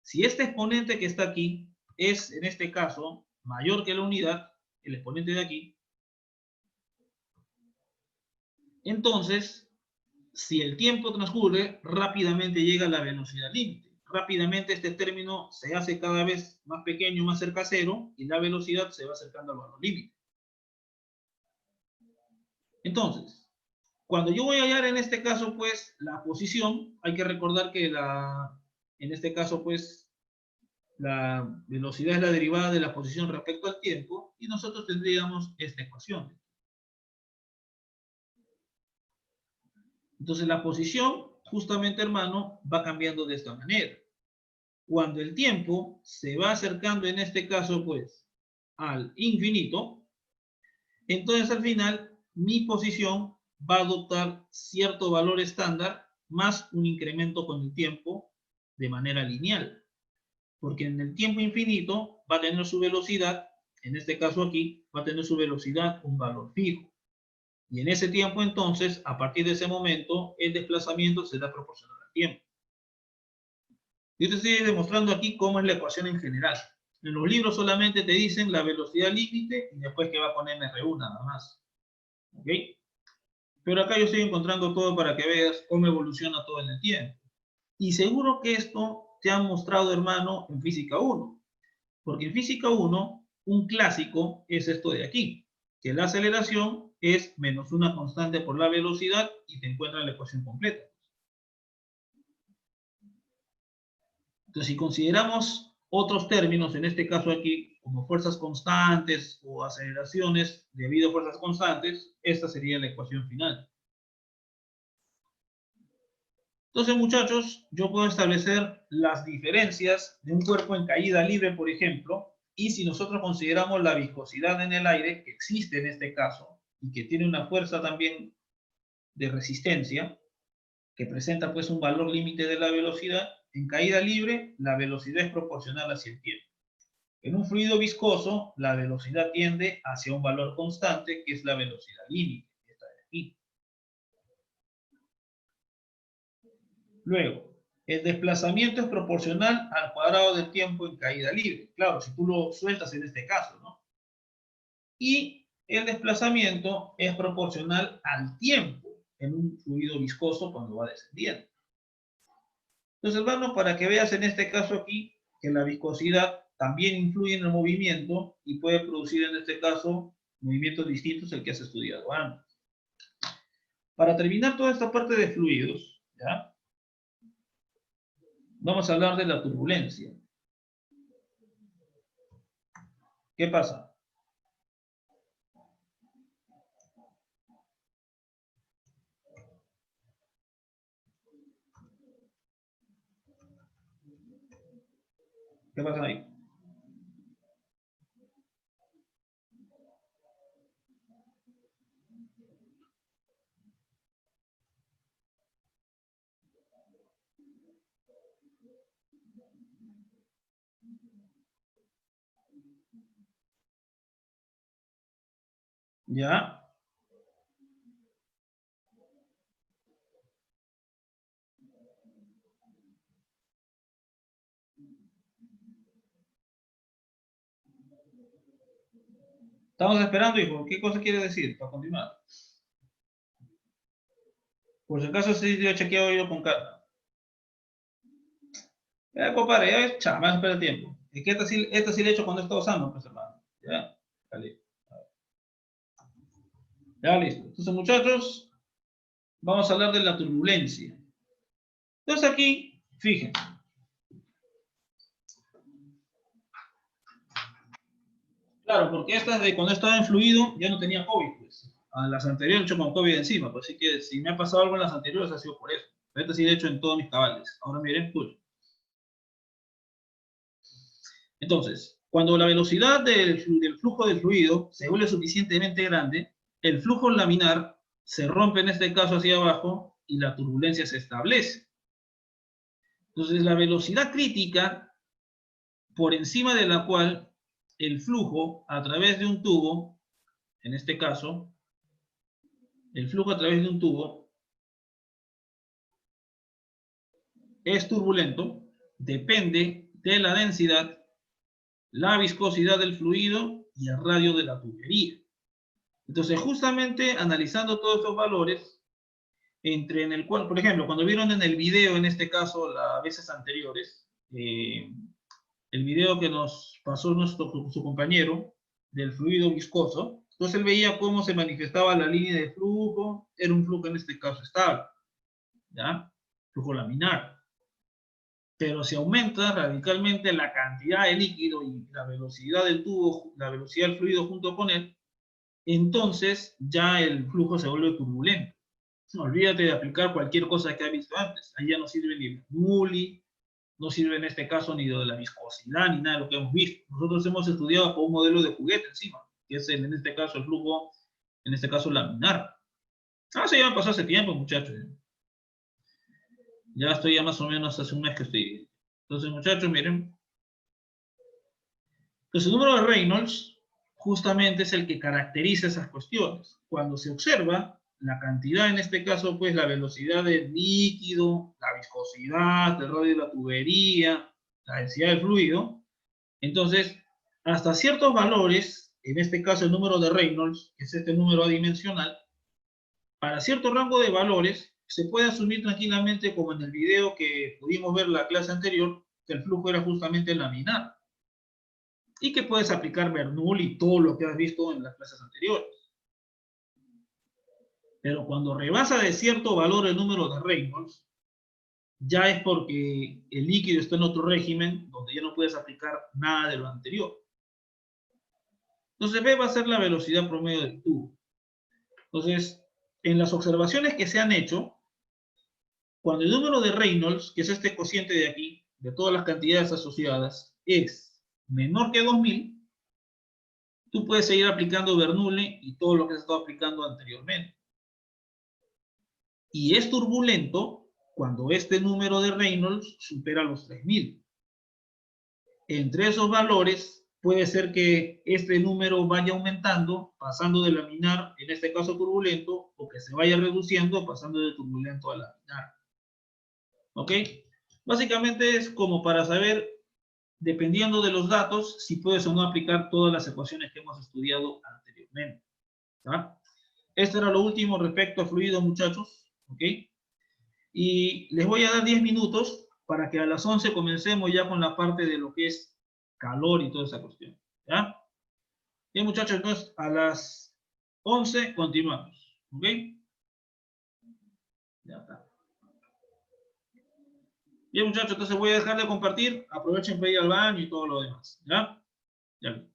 Si este exponente que está aquí es, en este caso, mayor que la unidad, el exponente de aquí, entonces, si el tiempo transcurre, rápidamente llega a la velocidad límite. Rápidamente este término se hace cada vez más pequeño, más cerca a cero, y la velocidad se va acercando al valor límite. Entonces, cuando yo voy a hallar en este caso, pues, la posición, hay que recordar que en este caso, pues, la velocidad es la derivada de la posición respecto al tiempo, y nosotros tendríamos esta ecuación. Entonces la posición, justamente hermano, va cambiando de esta manera. Cuando el tiempo se va acercando, en este caso, pues, al infinito, entonces al final mi posición va a adoptar cierto valor estándar más un incremento con el tiempo de manera lineal. Porque en el tiempo infinito va a tener su velocidad, en este caso aquí, va a tener su velocidad un valor fijo. Y en ese tiempo entonces, a partir de ese momento, el desplazamiento será proporcional al tiempo. Yo te estoy demostrando aquí cómo es la ecuación en general. En los libros solamente te dicen la velocidad límite y después que va con MR1 nada más. ¿Ok? Pero acá yo estoy encontrando todo para que veas cómo evoluciona todo en el tiempo. Y seguro que esto te han mostrado, hermano, en Física 1. Porque en Física 1, un clásico es esto de aquí, que la aceleración es menos una constante por la velocidad y te encuentras la ecuación completa. Entonces, si consideramos otros términos, en este caso aquí, como fuerzas constantes o aceleraciones debido a fuerzas constantes, esta sería la ecuación final. Entonces, muchachos, yo puedo establecer las diferencias de un cuerpo en caída libre, por ejemplo, y si nosotros consideramos la viscosidad en el aire, que existe en este caso, y que tiene una fuerza también de resistencia, que presenta pues un valor límite de la velocidad, en caída libre, la velocidad es proporcional hacia el tiempo. En un fluido viscoso, la velocidad tiende hacia un valor constante, que es la velocidad límite, esta de aquí. Luego, El desplazamiento es proporcional al cuadrado del tiempo en caída libre. Claro, si tú lo sueltas en este caso, ¿no? Y el desplazamiento es proporcional al tiempo en un fluido viscoso cuando va descendiendo. Entonces, hermano, para que veas en este caso aquí que la viscosidad también influye en el movimiento y puede producir en este caso movimientos distintos al que has estudiado antes. Para terminar toda esta parte de fluidos, ¿ya? Vamos a hablar de la turbulencia. ¿Qué pasa? ¿Qué pasa ahí? ¿Ya? Estamos esperando, hijo. ¿Qué cosa quiere decir para continuar? Por si acaso sí yo chequeo yo con calma. Ya, compadre, ya, chama, espera el tiempo. Es que esta sí le he hecho cuando está usando, pues, hermano. Ya, vale. Ya, listo. Entonces, muchachos, vamos a hablar de la turbulencia. Entonces, aquí, fíjense. Claro, porque estas de cuando estaba en fluido ya no tenía COVID, pues. A las anteriores he hecho con COVID encima, pues así que si me ha pasado algo en las anteriores ha sido por eso. Esta sí lo he hecho en todos mis cabales. Ahora miren, pues. Entonces, cuando la velocidad del flujo del fluido se vuelve suficientemente grande, el flujo laminar se rompe en este caso hacia abajo y la turbulencia se establece. Entonces, la velocidad crítica por encima de la cual el flujo a través de un tubo, en este caso, el flujo a través de un tubo es turbulento, depende de la densidad, la viscosidad del fluido y el radio de la tubería. Entonces, justamente analizando todos estos valores, entre en el cual, por ejemplo, cuando vieron en el video, en este caso, las veces anteriores, el video que nos pasó su compañero del fluido viscoso, entonces él veía cómo se manifestaba la línea de flujo, era un flujo en este caso estable, ¿ya? Flujo laminar. Pero si aumenta radicalmente la cantidad de líquido y la velocidad del tubo, la velocidad del fluido junto con él, entonces ya el flujo se vuelve turbulento. No, olvídate de aplicar cualquier cosa que has visto antes. Ahí ya no sirve ni Bernoulli, no sirve en este caso ni de la viscosidad, ni nada de lo que hemos visto. Nosotros hemos estudiado con un modelo de juguete encima, que es en este caso el flujo, en este caso laminar. Ah, sí, ya pasó hace tiempo, muchachos. Ya estoy ya más o menos hace un mes que estoy. Entonces, muchachos, miren. Entonces, el número de Reynolds justamente es el que caracteriza esas cuestiones. Cuando se observa la cantidad, en este caso, pues la velocidad del líquido, la viscosidad, el radio de la tubería, la densidad del fluido, entonces, hasta ciertos valores, en este caso el número de Reynolds, que es este número adimensional, para cierto rango de valores, se puede asumir tranquilamente, como en el video que pudimos ver la clase anterior, que el flujo era justamente laminar. Y que puedes aplicar Bernoulli y todo lo que has visto en las clases anteriores. Pero cuando rebasa de cierto valor el número de Reynolds, ya es porque el líquido está en otro régimen donde ya no puedes aplicar nada de lo anterior. Entonces B va a ser la velocidad promedio del tubo. Entonces, en las observaciones que se han hecho, cuando el número de Reynolds, que es este cociente de aquí, de todas las cantidades asociadas, es menor que 2000, tú puedes seguir aplicando Bernoulli y todo lo que se estado aplicando anteriormente. Y es turbulento cuando este número de Reynolds supera los 3000. Entre esos valores puede ser que este número vaya aumentando, pasando de laminar, en este caso turbulento, o que se vaya reduciendo, pasando de turbulento a laminar. ¿Ok? Básicamente es como para saber, dependiendo de los datos, si puedes o no aplicar todas las ecuaciones que hemos estudiado anteriormente. ¿Tá? Esto era lo último respecto a fluido, muchachos. ¿Ok? Y les voy a dar 10 minutos para que a las 11 comencemos ya con la parte de lo que es calor y toda esa cuestión. ¿Ya? Bien, muchachos, entonces a las 11 continuamos. ¿Ok? Ya está. Bien, muchachos, entonces voy a dejar de compartir. Aprovechen para ir al baño y todo lo demás. ¿Ya? Ya.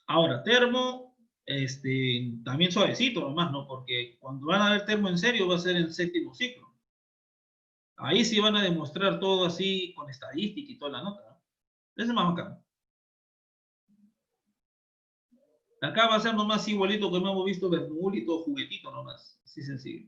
Ahora, termo, también suavecito nomás, ¿no? Porque cuando van a ver termo en serio va a ser el séptimo ciclo. Ahí sí van a demostrar todo así con estadística y toda la nota, ¿no? Ese es más bacán. Acá va a ser nomás igualito que hemos visto Bernoulli, juguetito nomás. Así sencillo.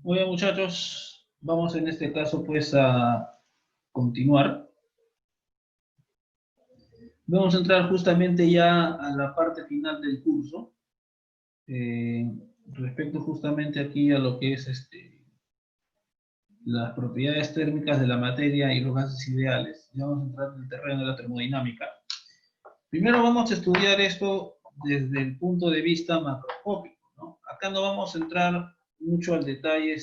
Muy bien, muchachos, vamos en este caso pues a continuar. Vamos a entrar justamente ya a la parte final del curso. Respecto justamente aquí a lo que es las propiedades térmicas de la materia y los gases ideales. Ya vamos a entrar en el terreno de la termodinámica. Primero vamos a estudiar esto desde el punto de vista macroscópico, ¿no? Acá no vamos a entrar mucho al detalle,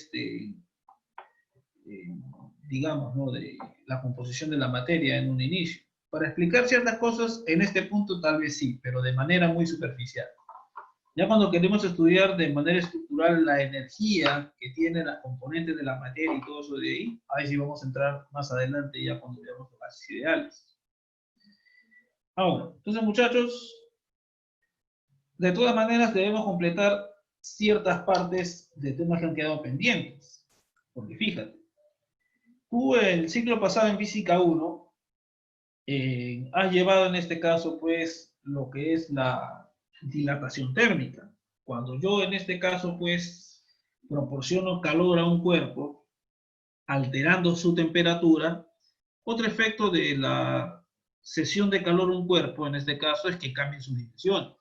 digamos, ¿no? De la composición de la materia en un inicio. Para explicar ciertas cosas, en este punto tal vez sí, pero de manera muy superficial. Ya cuando queremos estudiar de manera estructural la energía que tienen las componentes de la materia y todo eso de ahí sí vamos a entrar más adelante ya cuando veamos los gases ideales. Ahora, entonces muchachos, de todas maneras debemos completar ciertas partes de temas que han quedado pendientes. Porque fíjate, tú el ciclo pasado en Física 1 has llevado en este caso pues lo que es la dilatación térmica. Cuando yo en este caso pues proporciono calor a un cuerpo alterando su temperatura, otro efecto de la cesión de calor a un cuerpo en este caso es que cambien sus dimensiones.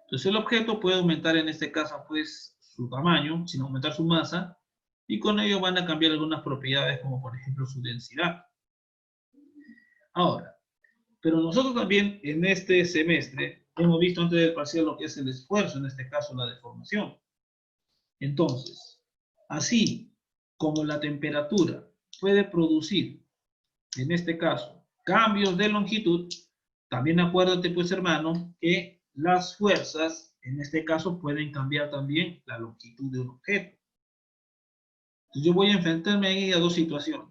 Entonces el objeto puede aumentar en este caso pues su tamaño sin aumentar su masa y con ello van a cambiar algunas propiedades como por ejemplo su densidad. Ahora, pero nosotros también en este semestre hemos visto antes del parcial lo que es el esfuerzo, en este caso la deformación. Entonces, así como la temperatura puede producir, en este caso, cambios de longitud, también acuérdate pues hermano que las fuerzas, en este caso, pueden cambiar también la longitud de un objeto. Entonces yo voy a enfrentarme ahí a dos situaciones.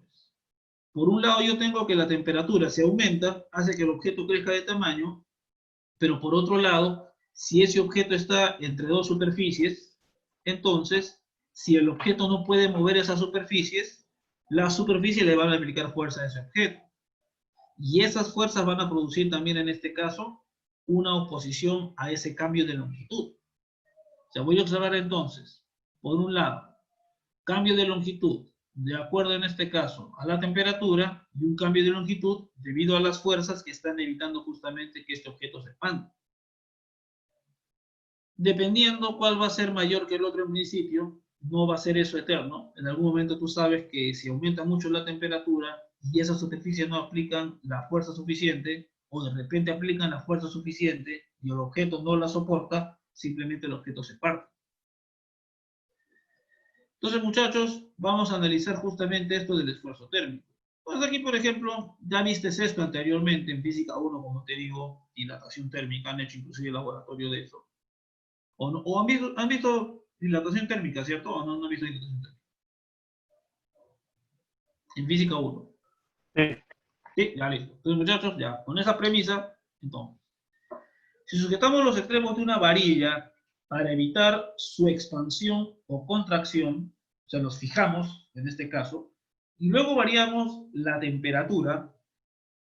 Por un lado yo tengo que la temperatura se aumenta, hace que el objeto crezca de tamaño, pero por otro lado, si ese objeto está entre dos superficies, entonces, si el objeto no puede mover esas superficies, las superficies le van a aplicar fuerza a ese objeto. Y esas fuerzas van a producir también en este caso una oposición a ese cambio de longitud. O sea, voy a observar entonces, por un lado, cambio de longitud de acuerdo en este caso a la temperatura y un cambio de longitud debido a las fuerzas que están evitando justamente que este objeto se expanda. Dependiendo cuál va a ser mayor que el otro en principio, no va a ser eso eterno. En algún momento tú sabes que si aumenta mucho la temperatura y esas superficies no aplican la fuerza suficiente, o de repente aplican la fuerza suficiente y el objeto no la soporta, simplemente el objeto se parte. Entonces, muchachos, vamos a analizar justamente esto del esfuerzo térmico. Pues aquí, por ejemplo, ya viste esto anteriormente en Física 1, como te digo, dilatación térmica, han hecho inclusive el laboratorio de eso. O, no, o han visto dilatación térmica, ¿cierto? ¿O no, no han visto dilatación térmica? En Física 1. Sí. Sí, ya listo. Entonces, muchachos, ya, con esa premisa, entonces, si sujetamos los extremos de una varilla para evitar su expansión o contracción, o sea, los fijamos, en este caso, y luego variamos la temperatura,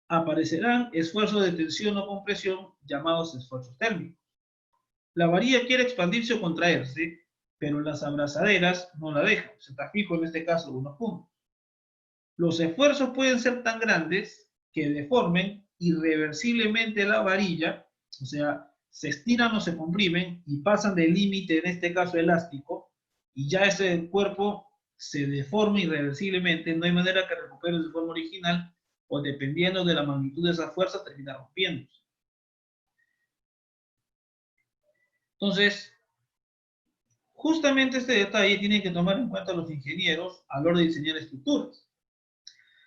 aparecerán esfuerzos de tensión o compresión llamados esfuerzos térmicos. La varilla quiere expandirse o contraerse, pero las abrazaderas no la dejan. Se está fijo en este caso unos puntos. Los esfuerzos pueden ser tan grandes que deformen irreversiblemente la varilla, o sea, se estiran o se comprimen y pasan del límite, en este caso elástico, y ya ese cuerpo se deforma irreversiblemente, no hay manera que recupere su forma original, o dependiendo de la magnitud de esa fuerza, termina rompiéndose. Entonces, justamente este detalle tienen que tomar en cuenta los ingenieros a la hora de diseñar estructuras.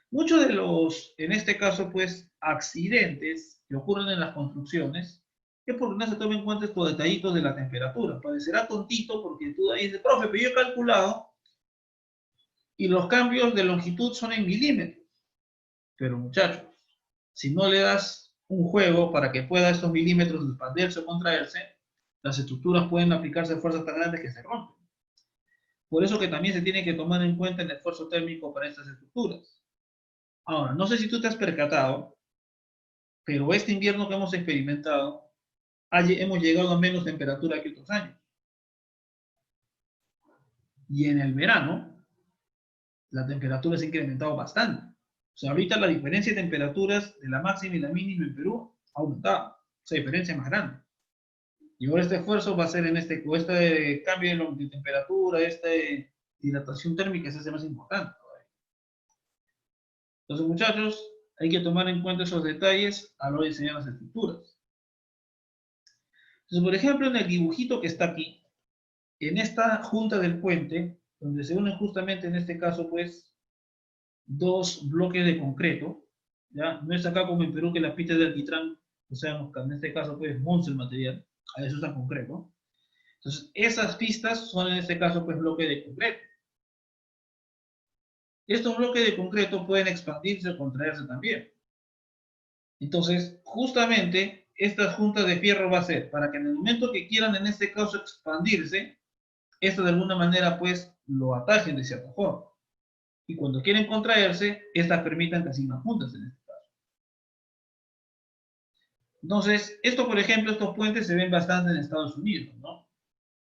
Muchos de los, en este caso, pues, accidentes que ocurren en las construcciones es porque no se toman en cuenta estos detallitos de la temperatura. Parecerá tontito porque tú ahí dices, profe, pero yo he calculado y los cambios de longitud son en milímetros. Pero muchachos, si no le das un juego para que pueda estos milímetros expandirse o contraerse, las estructuras pueden aplicarse fuerzas tan grandes que se rompen. Por eso que también se tiene que tomar en cuenta el esfuerzo térmico para estas estructuras. Ahora, no sé si tú te has percatado, pero este invierno que hemos experimentado, hemos llegado a menos temperatura que otros años. Y en el verano, la temperatura se ha incrementado bastante. O sea, ahorita la diferencia de temperaturas de la máxima y la mínima en Perú ha aumentado. Esa diferencia es más grande. Y ahora este esfuerzo va a ser en este cambio de temperatura, esta dilatación térmica se hace más importante todavía. Entonces, muchachos, hay que tomar en cuenta esos detalles a la hora de diseñar las estructuras. Entonces, por ejemplo, en el dibujito que está aquí, en esta junta del puente, donde se unen justamente en este caso, pues, dos bloques de concreto, ¿ya? No es acá como en Perú que las pistas de alquitrán, o sea, en este caso, pues, monza el material, a eso está concreto. Entonces, esas pistas son en este caso, pues, bloques de concreto. Estos bloques de concreto pueden expandirse o contraerse también. Entonces, justamente, estas juntas de fierro va a ser? Para que en el momento que quieran, en este caso, expandirse, esto de alguna manera, pues, lo atajen de cierta forma. Y cuando quieren contraerse, estas permitan que sigan juntas en este caso. Entonces, esto, por ejemplo, estos puentes se ven bastante en Estados Unidos, ¿no?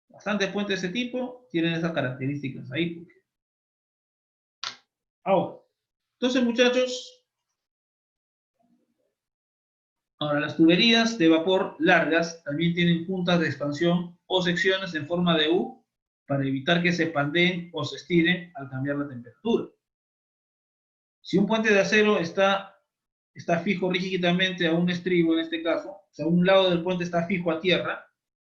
Bastantes puentes de ese tipo tienen esas características ahí. Ahora, entonces, muchachos, ahora las tuberías de vapor largas también tienen puntas de expansión o secciones en forma de U para evitar que se pandeen o se estiren al cambiar la temperatura. Si un puente de acero está fijo rígidamente a un estribo, en este caso, o sea, un lado del puente está fijo a tierra,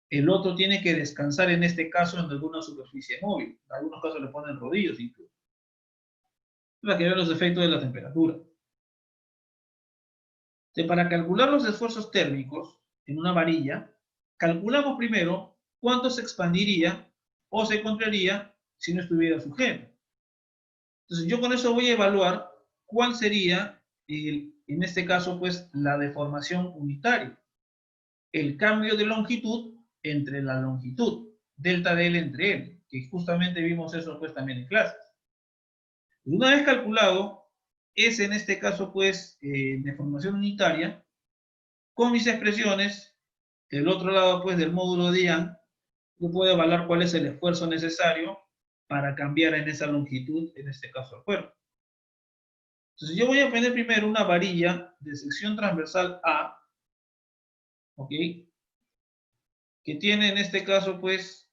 el otro tiene que descansar, en este caso, en alguna superficie móvil. En algunos casos le ponen rodillos incluso, para que vean los efectos de la temperatura. Para calcular los esfuerzos térmicos en una varilla, calculamos primero cuánto se expandiría o se contraería si no estuviera sujeto. Entonces yo con eso voy a evaluar cuál sería, en este caso, pues, la deformación unitaria. El cambio de longitud entre la longitud, delta de L entre L, que justamente vimos eso pues también en clases. Una vez calculado, es en este caso pues deformación unitaria, con mis expresiones, del otro lado pues del módulo de Young, yo puedo evaluar cuál es el esfuerzo necesario para cambiar en esa longitud, en este caso el cuerpo. Entonces yo voy a poner primero una varilla de sección transversal A, ¿ok? Que tiene en este caso pues,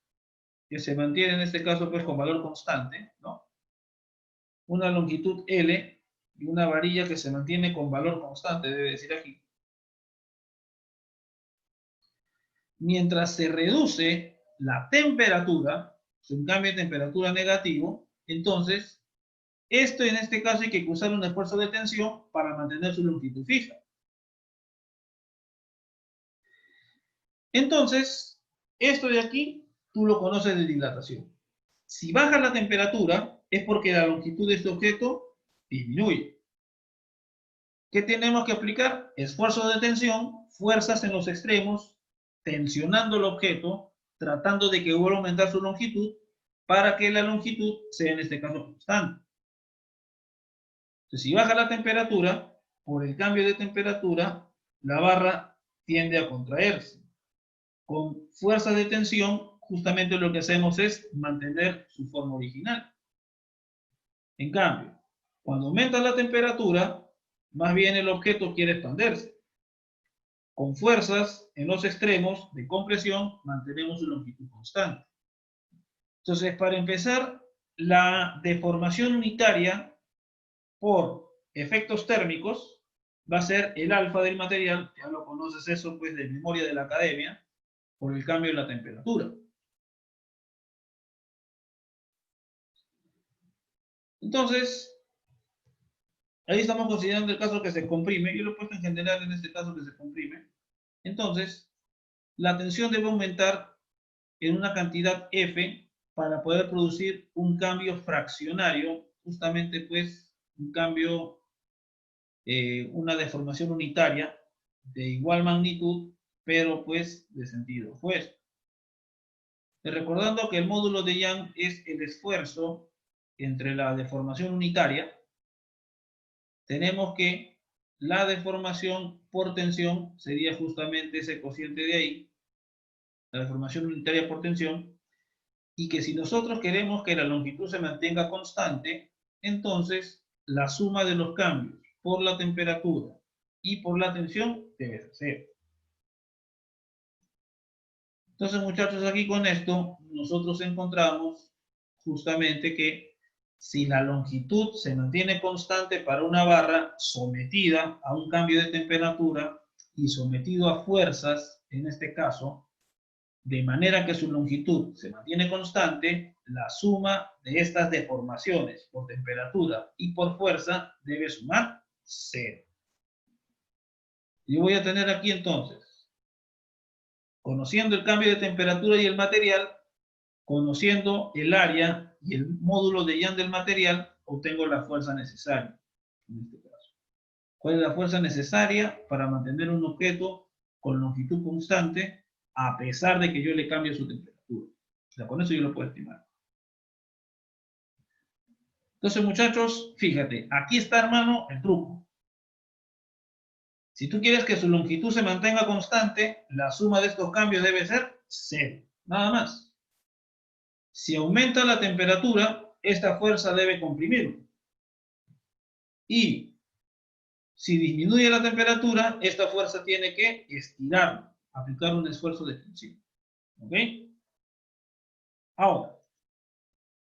que se mantiene en este caso pues con valor constante, ¿no? Una longitud L y una varilla que se mantiene con valor constante, debe decir aquí. Mientras se reduce la temperatura, un cambio de temperatura negativo, entonces, esto en este caso hay que usar un esfuerzo de tensión para mantener su longitud fija. Entonces, esto de aquí, tú lo conoces de dilatación. Si baja la temperatura, es porque la longitud de este objeto disminuye. ¿Qué tenemos que aplicar? Esfuerzo de tensión, fuerzas en los extremos, tensionando el objeto, tratando de que vuelva a aumentar su longitud, para que la longitud sea en este caso constante. Entonces, si baja la temperatura, por el cambio de temperatura, la barra tiende a contraerse. Con fuerza de tensión, justamente lo que hacemos es mantener su forma original. En cambio, cuando aumenta la temperatura, más bien el objeto quiere expandirse. Con fuerzas en los extremos de compresión, mantenemos su longitud constante. Entonces, para empezar, la deformación unitaria por efectos térmicos va a ser el alfa del material, ya lo conoces eso pues de memoria de la academia, por el cambio de la temperatura. Entonces, ahí estamos considerando el caso que se comprime. Yo lo he puesto en general en este caso que se comprime. Entonces, la tensión debe aumentar en una cantidad F para poder producir un cambio fraccionario, justamente pues un cambio, una deformación unitaria de igual magnitud, pero pues de sentido opuesto. Recordando que el módulo de Young es el esfuerzo entre la deformación unitaria, tenemos que la deformación por tensión sería justamente ese cociente de ahí, la deformación unitaria por tensión, y que si nosotros queremos que la longitud se mantenga constante, entonces la suma de los cambios por la temperatura y por la tensión debe ser cero. Entonces, muchachos, aquí con esto nosotros encontramos justamente que si la longitud se mantiene constante para una barra sometida a un cambio de temperatura y sometido a fuerzas, en este caso, de manera que su longitud se mantiene constante, la suma de estas deformaciones por temperatura y por fuerza debe sumar 0. Yo voy a tener aquí entonces, conociendo el cambio de temperatura y el material, conociendo el área y el módulo de Young del material, obtengo la fuerza necesaria. En este caso, ¿cuál es la fuerza necesaria para mantener un objeto con longitud constante, a pesar de que yo le cambie su temperatura. O sea, con eso yo lo puedo estimar. Entonces, muchachos, fíjate, aquí está, hermano, el truco. Si tú quieres que su longitud se mantenga constante, la suma de estos cambios debe ser 0, nada más. Si aumenta la temperatura, esta fuerza debe comprimirlo. Y si disminuye la temperatura, esta fuerza tiene que estirarlo, aplicar un esfuerzo de tensión. ¿Ok? Ahora,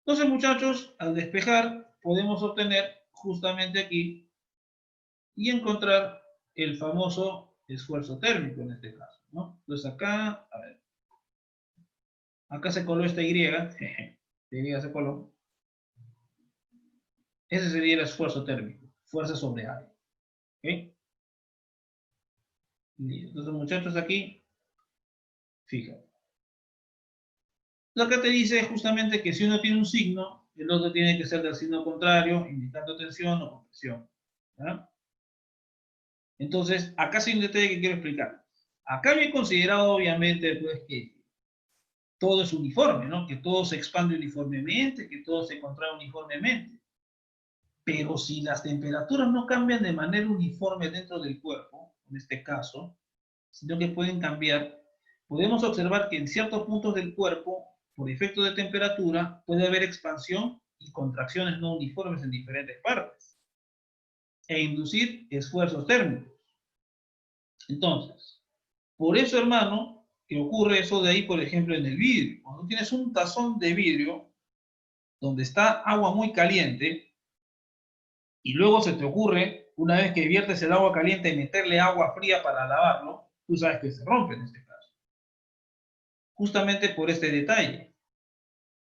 entonces, muchachos, al despejar, podemos obtener justamente aquí y encontrar el famoso esfuerzo térmico en este caso, ¿no? Entonces acá, a ver, acá se coló esta Y, Y se coló. Ese sería el esfuerzo térmico, fuerza sobre área. ¿Ok? Entonces, muchachos, aquí, fíjate. Lo que te dice justamente que si uno tiene un signo, el otro tiene que ser del signo contrario, indicando tensión o compresión. ¿Verdad? Entonces, acá sí hay un detalle que quiero explicar. Acá me he considerado, obviamente, pues, que todo es uniforme, ¿no? Que todo se expande uniformemente, que todo se contrae uniformemente. Pero si las temperaturas no cambian de manera uniforme dentro del cuerpo, en este caso, sino que pueden cambiar, podemos observar que en ciertos puntos del cuerpo, por efecto de temperatura, puede haber expansión y contracciones no uniformes en diferentes partes, e inducir esfuerzos térmicos. Entonces, por eso, hermano, que ocurre eso de ahí, por ejemplo, en el vidrio. Cuando tienes un tazón de vidrio donde está agua muy caliente y luego se te ocurre, una vez que viertes el agua caliente, meterle agua fría para lavarlo, tú sabes que se rompe en este caso. Justamente por este detalle.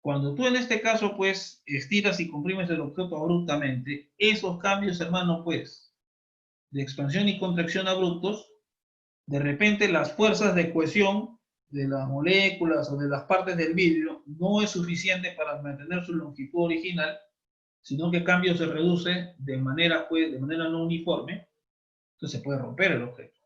Cuando tú en este caso, pues, estiras y comprimes el objeto abruptamente, esos cambios, hermano, pues, de expansión y contracción abruptos, de repente las fuerzas de cohesión de las moléculas o de las partes del vidrio no es suficiente para mantener su longitud original, sino que el cambio se reduce de manera no uniforme, entonces se puede romper el objeto.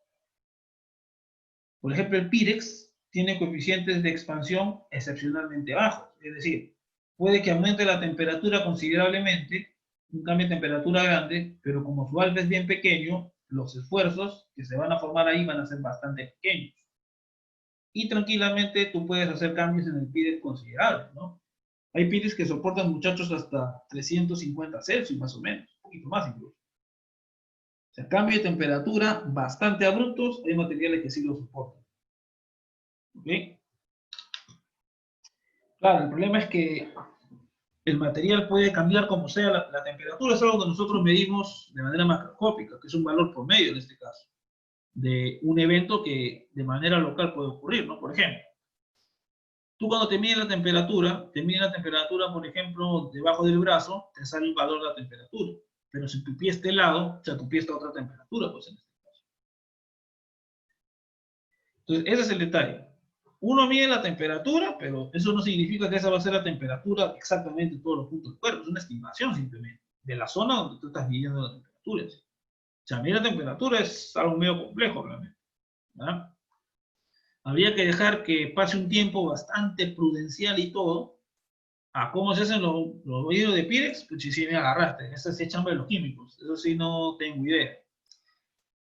Por ejemplo, el Pirex tiene coeficientes de expansión excepcionalmente bajos, es decir, puede que aumente la temperatura considerablemente, un cambio de temperatura grande, pero como su alfa es bien pequeño, los esfuerzos que se van a formar ahí van a ser bastante pequeños. Y tranquilamente tú puedes hacer cambios en el Pirex considerables, ¿no? Hay Pirex que soportan, muchachos, hasta 350 Celsius, más o menos, un poquito más incluso. O sea, cambio de temperatura bastante abruptos, hay materiales que sí lo soportan. ¿Ok? Claro, el problema es que el material puede cambiar como sea la temperatura, es algo que nosotros medimos de manera macroscópica, que es un valor promedio en este caso, de un evento que de manera local puede ocurrir, ¿no? Por ejemplo, tú cuando te miden la temperatura, por ejemplo, debajo del brazo, te sale un valor de la temperatura. Pero si tu pie está helado, o sea, tu pie está a otra temperatura, pues en este caso. Entonces, ese es el detalle. Uno mide la temperatura, pero eso no significa que esa va a ser la temperatura exactamente en todos los puntos del cuerpo. Es una estimación simplemente de la zona donde tú estás midiendo la temperatura. O sea, medir la temperatura es algo medio complejo realmente, ¿verdad? Habría que dejar que pase un tiempo bastante prudencial y todo, a cómo se hacen los vidrios de Pirex, pues sí me agarraste. Esa es chamba de los químicos. Eso sí no tengo idea.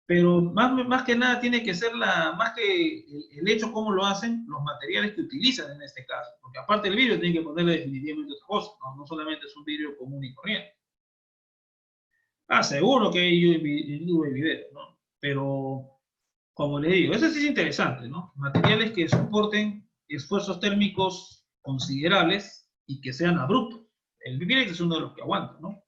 Pero más que nada tiene que ser más que el hecho cómo lo hacen, los materiales que utilizan en este caso. Porque aparte del vidrio tienen que ponerle definitivamente otra cosa, ¿no? No solamente es un vidrio común y corriente. Ah, seguro que hay lluvia y video, ¿no? Pero, como le digo, eso sí es interesante, ¿no? Materiales que soporten esfuerzos térmicos considerables y que sean abruptos. El Pirex es uno de los que aguanta, ¿no?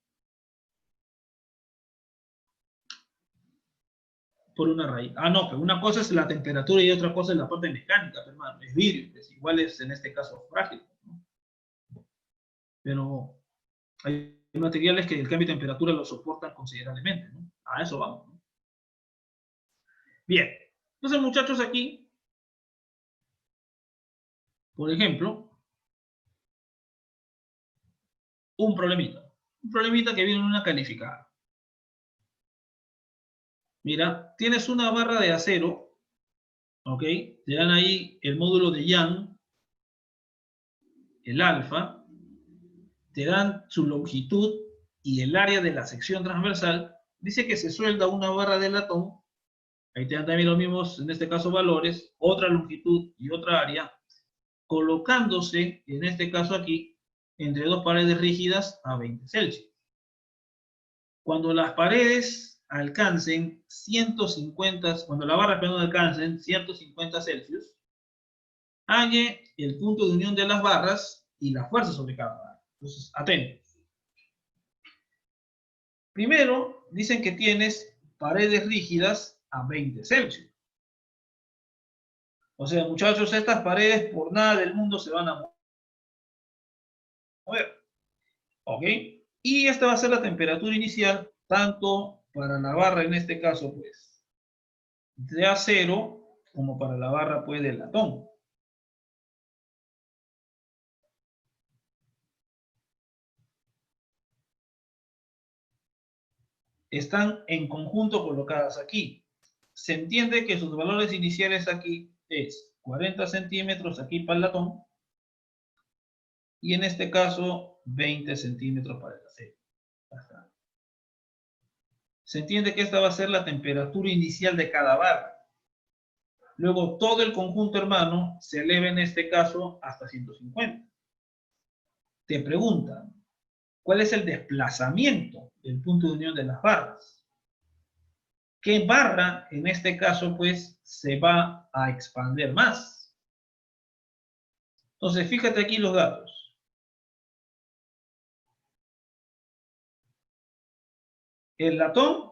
Por una raíz. Ah, no, pero una cosa es la temperatura y otra cosa es la parte mecánica, hermano. Es vidrio, pues igual es en este caso frágil, ¿no? Pero hay materiales que el cambio de temperatura lo soportan considerablemente, ¿no? A eso vamos, ¿no? Bien. Entonces, muchachos, aquí, por ejemplo, un problemita. Un problemita que viene en una calificada. Mira, tienes una barra de acero ¿Ok? Te dan ahí el módulo de Young, el alfa, te dan su longitud y el área de la sección transversal. Dice que se suelda una barra de latón. Ahí te dan también los mismos, en este caso, valores, otra longitud y otra área, colocándose, en este caso aquí, entre dos paredes rígidas a 20 Celsius. Cuando las paredes alcancen 150, cuando la barra, perdón, alcancen 150 Celsius, halle el punto de unión de las barras y la fuerza sobre cada barra. Entonces, atentos. Primero, dicen que tienes paredes rígidas a 20 Celsius. O sea, muchachos, estas paredes por nada del mundo se van a mover. ¿Ok? Y esta va a ser la temperatura inicial, tanto para la barra, en este caso, pues, de acero, como para la barra, pues, de latón. Están en conjunto colocadas aquí. Se entiende que sus valores iniciales aquí es 40 centímetros aquí para el latón, y en este caso 20 centímetros para el acero. Se entiende que esta va a ser la temperatura inicial de cada barra. Luego todo el conjunto hermano se eleva en este caso hasta 150. Te preguntan, ¿cuál es el desplazamiento del punto de unión de las barras? ¿Qué barra en este caso pues se va a expandir más? Entonces fíjate aquí los datos. El latón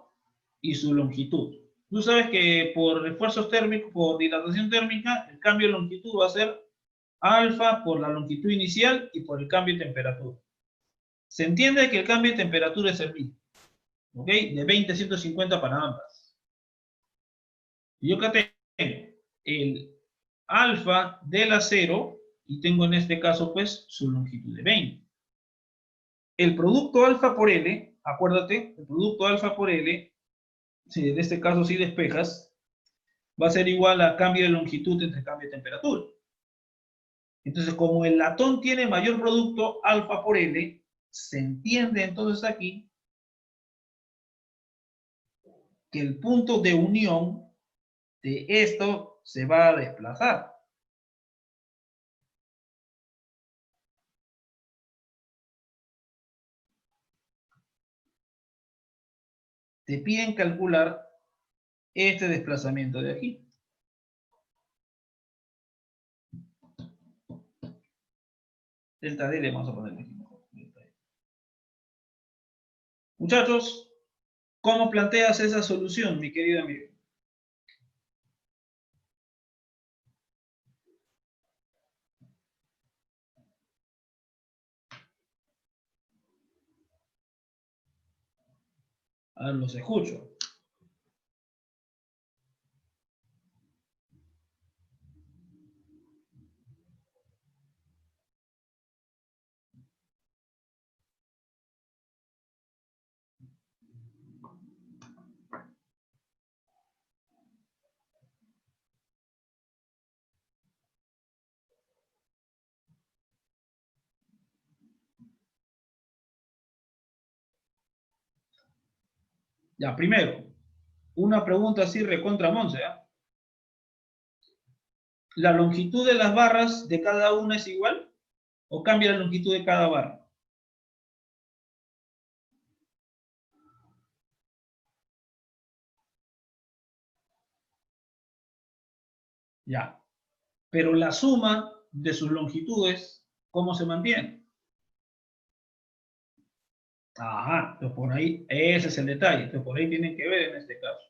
y su longitud. Tú sabes que por refuerzos térmicos, por dilatación térmica, el cambio de longitud va a ser alfa por la longitud inicial y por el cambio de temperatura. Se entiende que el cambio de temperatura es el mismo, ¿ok? De 20 a 150 para ambas. Y yo acá tengo el alfa del acero y tengo en este caso pues su longitud de 20. El producto alfa por L, acuérdate, el producto alfa por L, si en este caso si despejas, va a ser igual a cambio de longitud entre cambio de temperatura. Entonces, como el latón tiene mayor producto alfa por L, se entiende entonces aquí que el punto de unión de esto se va a desplazar. Te piden calcular este desplazamiento de aquí. Delta D le vamos a poner aquí mejor. Muchachos, ¿cómo planteas esa solución, mi querido amigo? A ver, los escucho. Ya, primero, una pregunta así recontra Monse, ¿eh? ¿La longitud de las barras de cada una es igual? ¿O cambia la longitud de cada barra? Ya. Pero la suma de sus longitudes, ¿cómo se mantiene? Ajá, entonces por ahí, ese es el detalle. Entonces por ahí tienen que ver en este caso.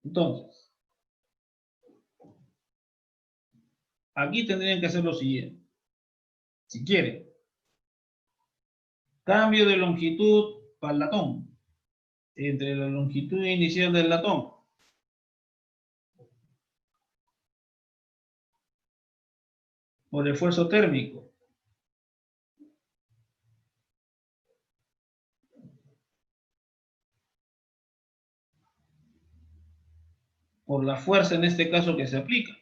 Entonces, aquí tendrían que hacer lo siguiente. Si quieren, cambio de longitud para el latón, entre la longitud inicial del latón por el esfuerzo térmico por la fuerza en este caso que se aplica.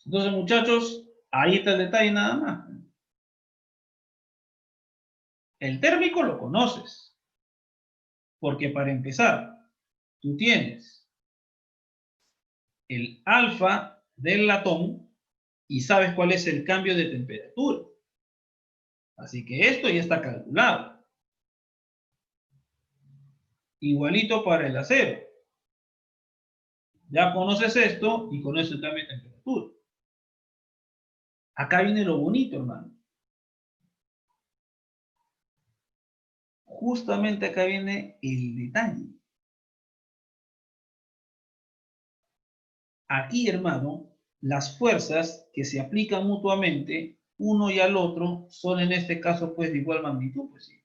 Entonces, muchachos, ahí está el detalle nada más. El térmico lo conoces, porque para empezar, tú tienes el alfa del latón y sabes cuál es el cambio de temperatura. Así que esto ya está calculado. Igualito para el acero. Ya conoces esto y conoces el cambio de temperatura. Acá viene lo bonito, hermano. Justamente acá viene el detalle. Aquí, hermano, las fuerzas que se aplican mutuamente uno y al otro son en este caso pues de igual magnitud, pues sí.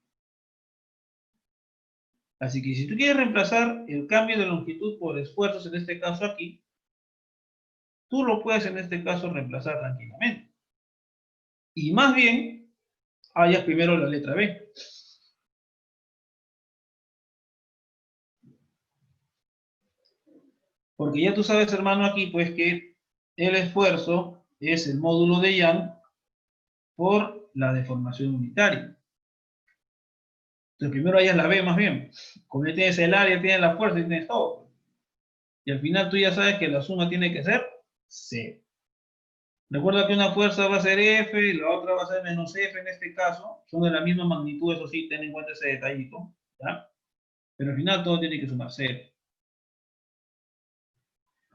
Así que si tú quieres reemplazar el cambio de longitud por esfuerzos, en este caso aquí, tú lo puedes en este caso reemplazar tranquilamente. Y más bien, hayas primero la letra B. Porque ya tú sabes, hermano, aquí pues que el esfuerzo es el módulo de Young por la deformación unitaria. Entonces primero hayas la B más bien. Como ya tienes el área, tienes la fuerza y tienes todo. Y al final tú ya sabes que la suma tiene que ser C. Recuerda que una fuerza va a ser F y la otra va a ser menos F en este caso. Son de la misma magnitud, eso sí, ten en cuenta ese detallito. ¿Ya? Pero al final todo tiene que sumar 0.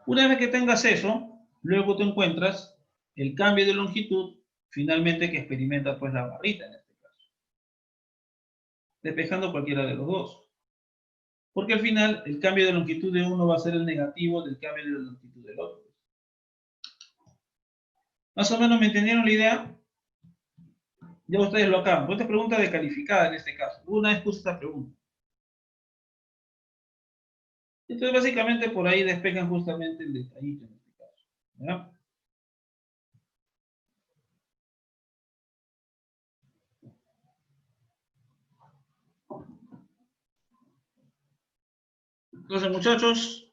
Una vez que tengas eso, luego te encuentras el cambio de longitud, finalmente que experimenta pues la barrita en este caso. Despejando cualquiera de los dos. Porque al final el cambio de longitud de uno va a ser el negativo del cambio de longitud del otro. Más o menos me entendieron la idea. Ya ustedes lo acaban. Esta es pregunta de calificada en este caso. Una vez puse esta pregunta. Entonces, básicamente, por ahí despejan justamente el detallito en este caso. ¿Ya? Entonces, muchachos,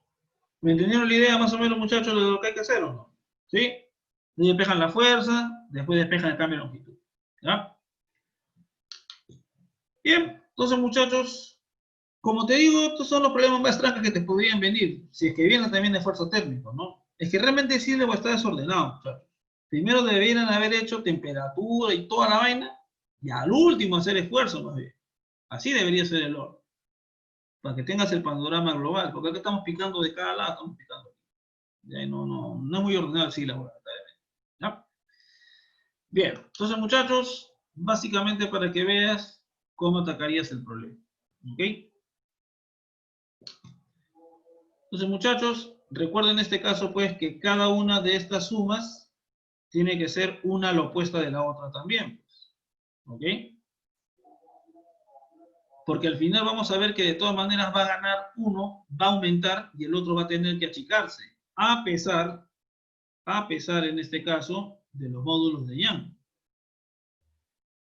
¿me entendieron la idea más o menos, muchachos, de lo que hay que hacer o no? ¿Sí? Despejan la fuerza, después despejan el cambio de longitud. ¿Ya? Bien, entonces, muchachos, como te digo, estos son los problemas más trancas que te podrían venir, si es que vienen también de esfuerzo térmico, ¿no? Es que realmente sí debo estar desordenado, muchachos. Primero deberían haber hecho temperatura y toda la vaina, y al último hacer esfuerzo, más bien. Así debería ser el orden, para que tengas el panorama global, porque acá estamos picando de cada lado, estamos picando. Ya no es muy ordenado así la hora, ¿ya? Bien, entonces muchachos, básicamente para que veas cómo atacarías el problema, ¿ok? Entonces muchachos, recuerden en este caso pues que cada una de estas sumas tiene que ser una a la opuesta de la otra también, pues, ¿ok? Porque al final vamos a ver que de todas maneras va a ganar uno, va a aumentar y el otro va a tener que achicarse, a pesar en este caso de los módulos de Young.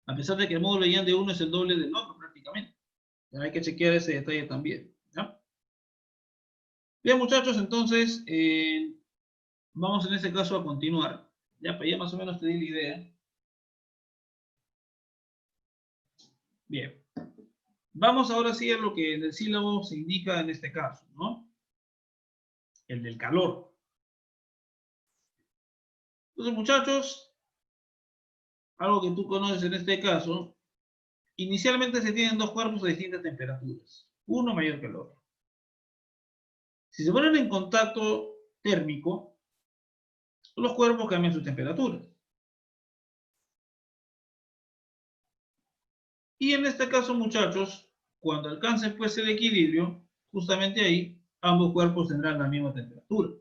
A pesar de que el módulo de Young de uno es el doble del otro prácticamente. Ya hay que chequear ese detalle también. ¿Ya? Bien muchachos, entonces vamos en este caso a continuar. Ya más o menos te di la idea. Bien. Vamos ahora sí a lo que en el sílabo se indica en este caso, ¿no? El del calor. Entonces, muchachos, algo que tú conoces en este caso, inicialmente se tienen dos cuerpos a distintas temperaturas, uno mayor que el otro. Si se ponen en contacto térmico, los cuerpos cambian su temperatura. Y en este caso, muchachos, cuando alcancen pues el equilibrio, justamente ahí, ambos cuerpos tendrán la misma temperatura.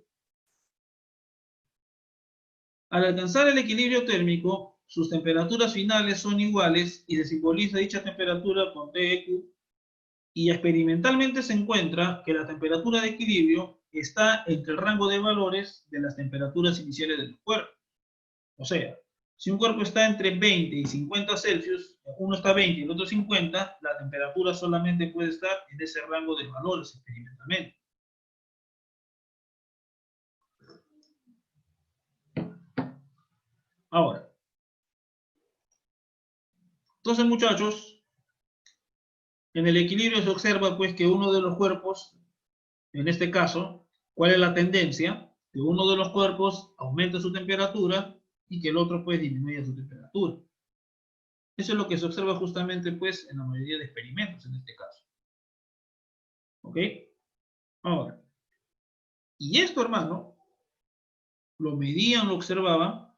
Al alcanzar el equilibrio térmico, sus temperaturas finales son iguales y se simboliza dicha temperatura con TEQ, y experimentalmente se encuentra que la temperatura de equilibrio está entre el rango de valores de las temperaturas iniciales del cuerpo. O sea, si un cuerpo está entre 20 y 50 Celsius, uno está 20 y el otro 50, la temperatura solamente puede estar en ese rango de valores experimentalmente. Ahora, entonces muchachos, en el equilibrio se observa pues que uno de los cuerpos, en este caso, ¿cuál es la tendencia? Que uno de los cuerpos aumenta su temperatura y que el otro pues disminuye su temperatura. Eso es lo que se observa justamente pues en la mayoría de experimentos en este caso. ¿Ok? Ahora, y esto, hermano, lo medían, lo observaban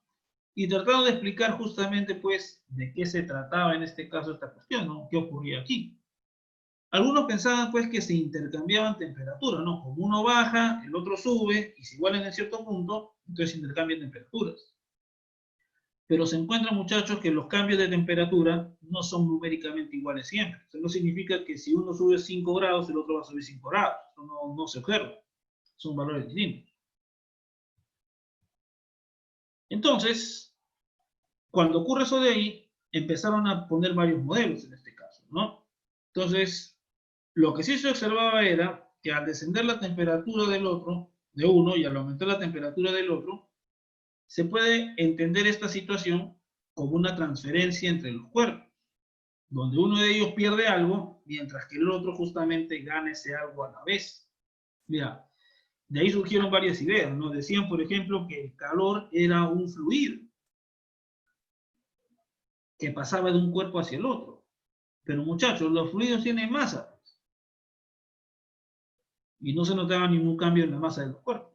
y trataron de explicar justamente pues de qué se trataba en este caso esta cuestión, ¿no? ¿Qué ocurría aquí? Algunos pensaban pues que se intercambiaban temperaturas, ¿no? Como uno baja, el otro sube, y si igualan en cierto punto, entonces intercambian temperaturas. Pero se encuentran, muchachos, que los cambios de temperatura no son numéricamente iguales siempre. Eso no significa que si uno sube 5 grados, el otro va a subir 5 grados. Eso no se observa. Son valores distintos. Entonces, cuando ocurre eso de ahí, empezaron a poner varios modelos en este caso, ¿no? Entonces, lo que sí se observaba era que al descender la temperatura del otro, de uno, y al aumentar la temperatura del otro, se puede entender esta situación como una transferencia entre los cuerpos, donde uno de ellos pierde algo, mientras que el otro justamente gana ese algo a la vez. Mira, de ahí surgieron varias ideas, ¿no? Decían, por ejemplo, que el calor era un fluido que pasaba de un cuerpo hacia el otro. Pero muchachos, los fluidos tienen masa y no se notaba ningún cambio en la masa de los cuerpos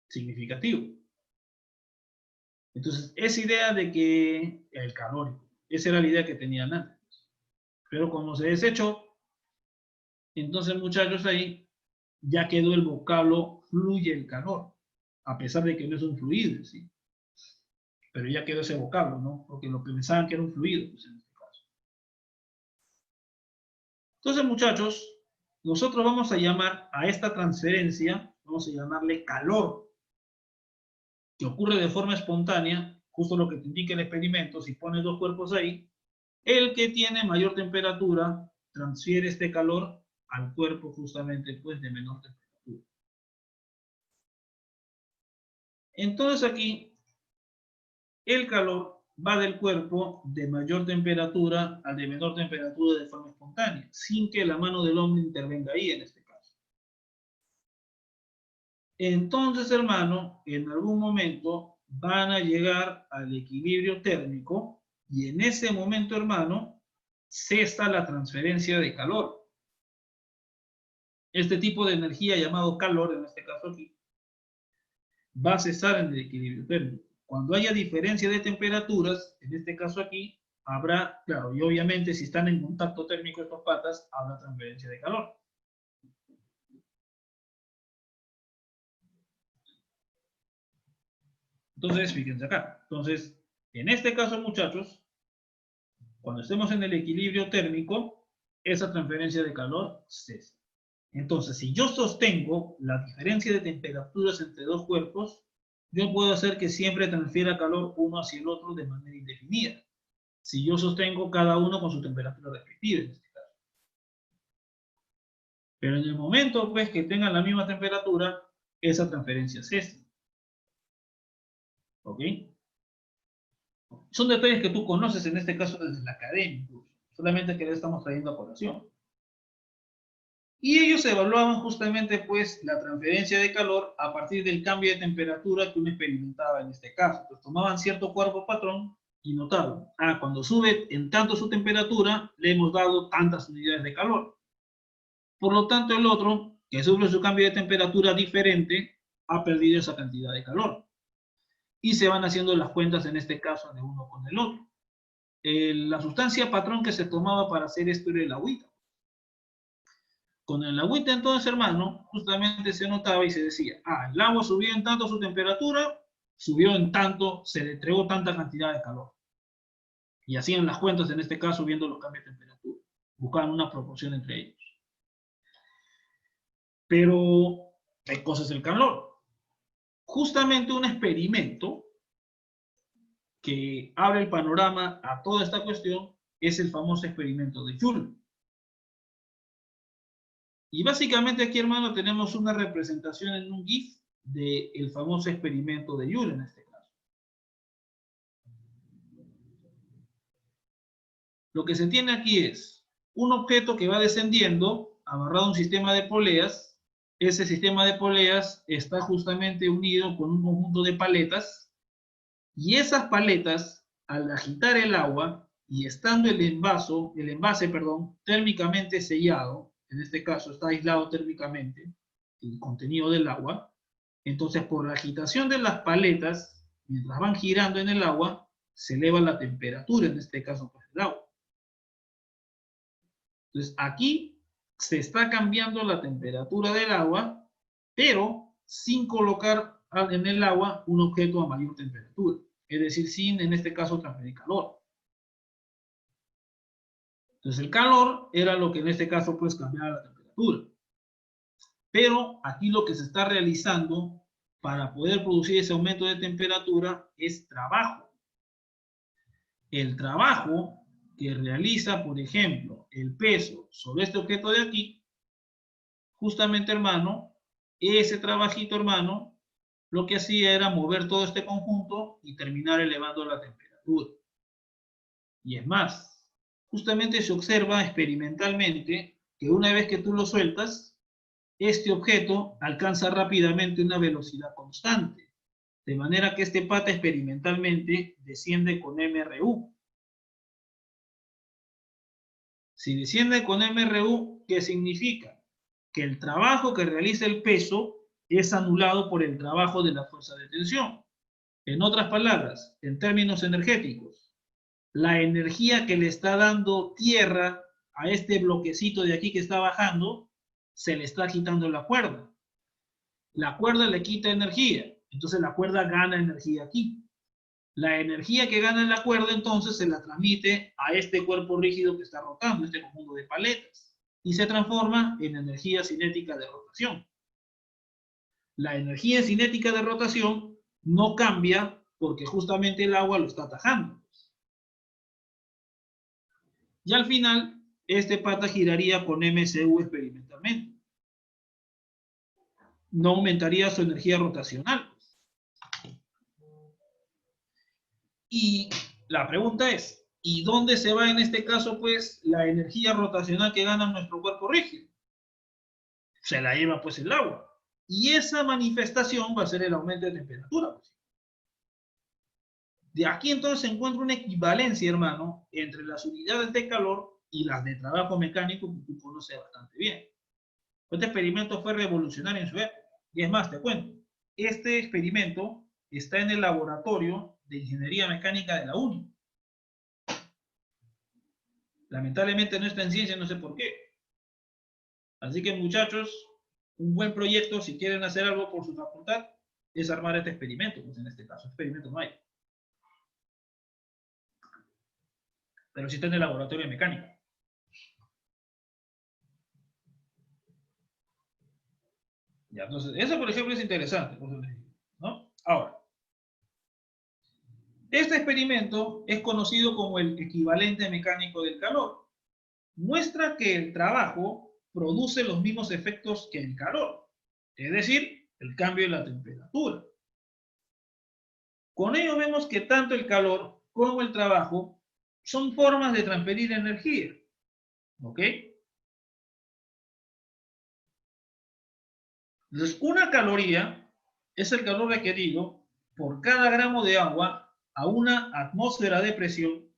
significativo. Entonces, esa idea de que el calórico, esa era la idea que tenían antes. Pero como se desechó, entonces muchachos ahí ya quedó el vocablo fluye el calor, a pesar de que no es un fluido, ¿sí? Pero ya quedó ese vocablo, ¿no? Porque lo pensaban que era un fluido, pues en este caso. Entonces muchachos, nosotros vamos a llamar a esta transferencia, vamos a llamarle calor, que ocurre de forma espontánea, justo lo que te indica el experimento, si pones dos cuerpos ahí, el que tiene mayor temperatura transfiere este calor al cuerpo justamente pues de menor temperatura. Entonces aquí el calor va del cuerpo de mayor temperatura al de menor temperatura de forma espontánea, sin que la mano del hombre intervenga ahí en este caso. Entonces, hermano, en algún momento van a llegar al equilibrio térmico y en ese momento, hermano, cesa la transferencia de calor. Este tipo de energía llamado calor, en este caso aquí, va a cesar en el equilibrio térmico. Cuando haya diferencia de temperaturas, en este caso aquí, habrá, claro, y obviamente si están en contacto térmico estas patas, habrá transferencia de calor. Entonces, fíjense acá. Entonces, en este caso, muchachos, cuando estemos en el equilibrio térmico, esa transferencia de calor cesa. Entonces, si yo sostengo la diferencia de temperaturas entre dos cuerpos, yo puedo hacer que siempre transfiera calor uno hacia el otro de manera indefinida. Si yo sostengo cada uno con su temperatura respectiva, en este caso. Pero en el momento pues, que tengan la misma temperatura, esa transferencia cesa. ¿Ok? Son detalles que tú conoces en este caso desde la academia, solamente que le estamos trayendo a colación. Y ellos evaluaban justamente pues la transferencia de calor a partir del cambio de temperatura que uno experimentaba en este caso. Entonces tomaban cierto cuerpo patrón y notaban, cuando sube en tanto su temperatura, le hemos dado tantas unidades de calor. Por lo tanto, el otro, que sufre su cambio de temperatura diferente, ha perdido esa cantidad de calor. Y se van haciendo las cuentas en este caso de uno con el otro. La sustancia patrón que se tomaba para hacer esto era el agüita. Con el agüita entonces, hermano, justamente se notaba y se decía, el agua subió en tanto su temperatura, subió en tanto, se le entregó tanta cantidad de calor. Y hacían las cuentas, en este caso, viendo los cambios de temperatura. Buscaban una proporción entre ellos. Pero, ¿qué cosa es el calor? Justamente un experimento que abre el panorama a toda esta cuestión es el famoso experimento de Joule. Y básicamente aquí, hermano, tenemos una representación en un GIF del famoso experimento de Joule en este caso. Lo que se tiene aquí es un objeto que va descendiendo, amarrado a un sistema de poleas. Ese sistema de poleas está justamente unido con un conjunto de paletas, y esas paletas, al agitar el agua y estando el envase, térmicamente sellado, en este caso está aislado térmicamente el contenido del agua, entonces por la agitación de las paletas, mientras van girando en el agua, se eleva la temperatura, en este caso pues, del agua. Entonces aquí se está cambiando la temperatura del agua, pero sin colocar en el agua un objeto a mayor temperatura. Es decir, sin, en este caso, transferir calor. Entonces el calor era lo que en este caso pues cambiaba la temperatura. Pero aquí lo que se está realizando para poder producir ese aumento de temperatura es trabajo. El trabajo que realiza, por ejemplo, el peso sobre este objeto de aquí, justamente, hermano, ese trabajito, hermano, lo que hacía era mover todo este conjunto y terminar elevando la temperatura. Y es más, justamente se observa experimentalmente que una vez que tú lo sueltas, este objeto alcanza rápidamente una velocidad constante, de manera que este pata experimentalmente desciende con MRU. Si desciende con MRU, ¿qué significa? Que el trabajo que realiza el peso es anulado por el trabajo de la fuerza de tensión. En otras palabras, en términos energéticos, la energía que le está dando tierra a este bloquecito de aquí que está bajando, se le está quitando la cuerda. La cuerda le quita energía, entonces la cuerda gana energía aquí. La energía que gana en la cuerda entonces se la transmite a este cuerpo rígido que está rotando, este conjunto de paletas, y se transforma en energía cinética de rotación. La energía cinética de rotación no cambia porque justamente el agua lo está atajando. Y al final, este pata giraría con MCU experimentalmente. No aumentaría su energía rotacional. Y la pregunta es, ¿y dónde se va en este caso, pues, la energía rotacional que gana nuestro cuerpo rígido? Se la lleva, pues, el agua. Y esa manifestación va a ser el aumento de temperatura. De aquí entonces se encuentra una equivalencia, hermano, entre las unidades de calor y las de trabajo mecánico que tú conoces bastante bien. Este experimento fue revolucionario en su época. Y es más, te cuento, este experimento está en el laboratorio de ingeniería mecánica de la UNI. Lamentablemente no está en ciencia, no sé por qué. Así que, muchachos, un buen proyecto, si quieren hacer algo por su facultad, es armar este experimento. Pues en este caso, experimento no hay. Pero sí está en el laboratorio de mecánica. Ya, entonces, eso por ejemplo es interesante, ¿no? Ahora, este experimento es conocido como el equivalente mecánico del calor. Muestra que el trabajo produce los mismos efectos que el calor, es decir, el cambio de la temperatura. Con ello vemos que tanto el calor como el trabajo son formas de transferir energía, ¿ok? Entonces, una caloría es el calor requerido por cada gramo de agua a una atmósfera de presión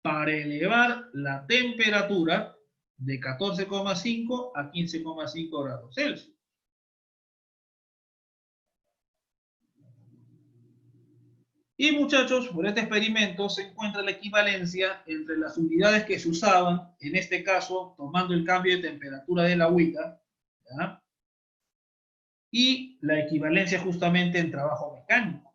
para elevar la temperatura de 14,5 a 15,5 grados Celsius. Y muchachos, por este experimento se encuentra la equivalencia entre las unidades que se usaban, en este caso tomando el cambio de temperatura de la agüita, ¿ya? Y la equivalencia justamente en trabajo mecánico.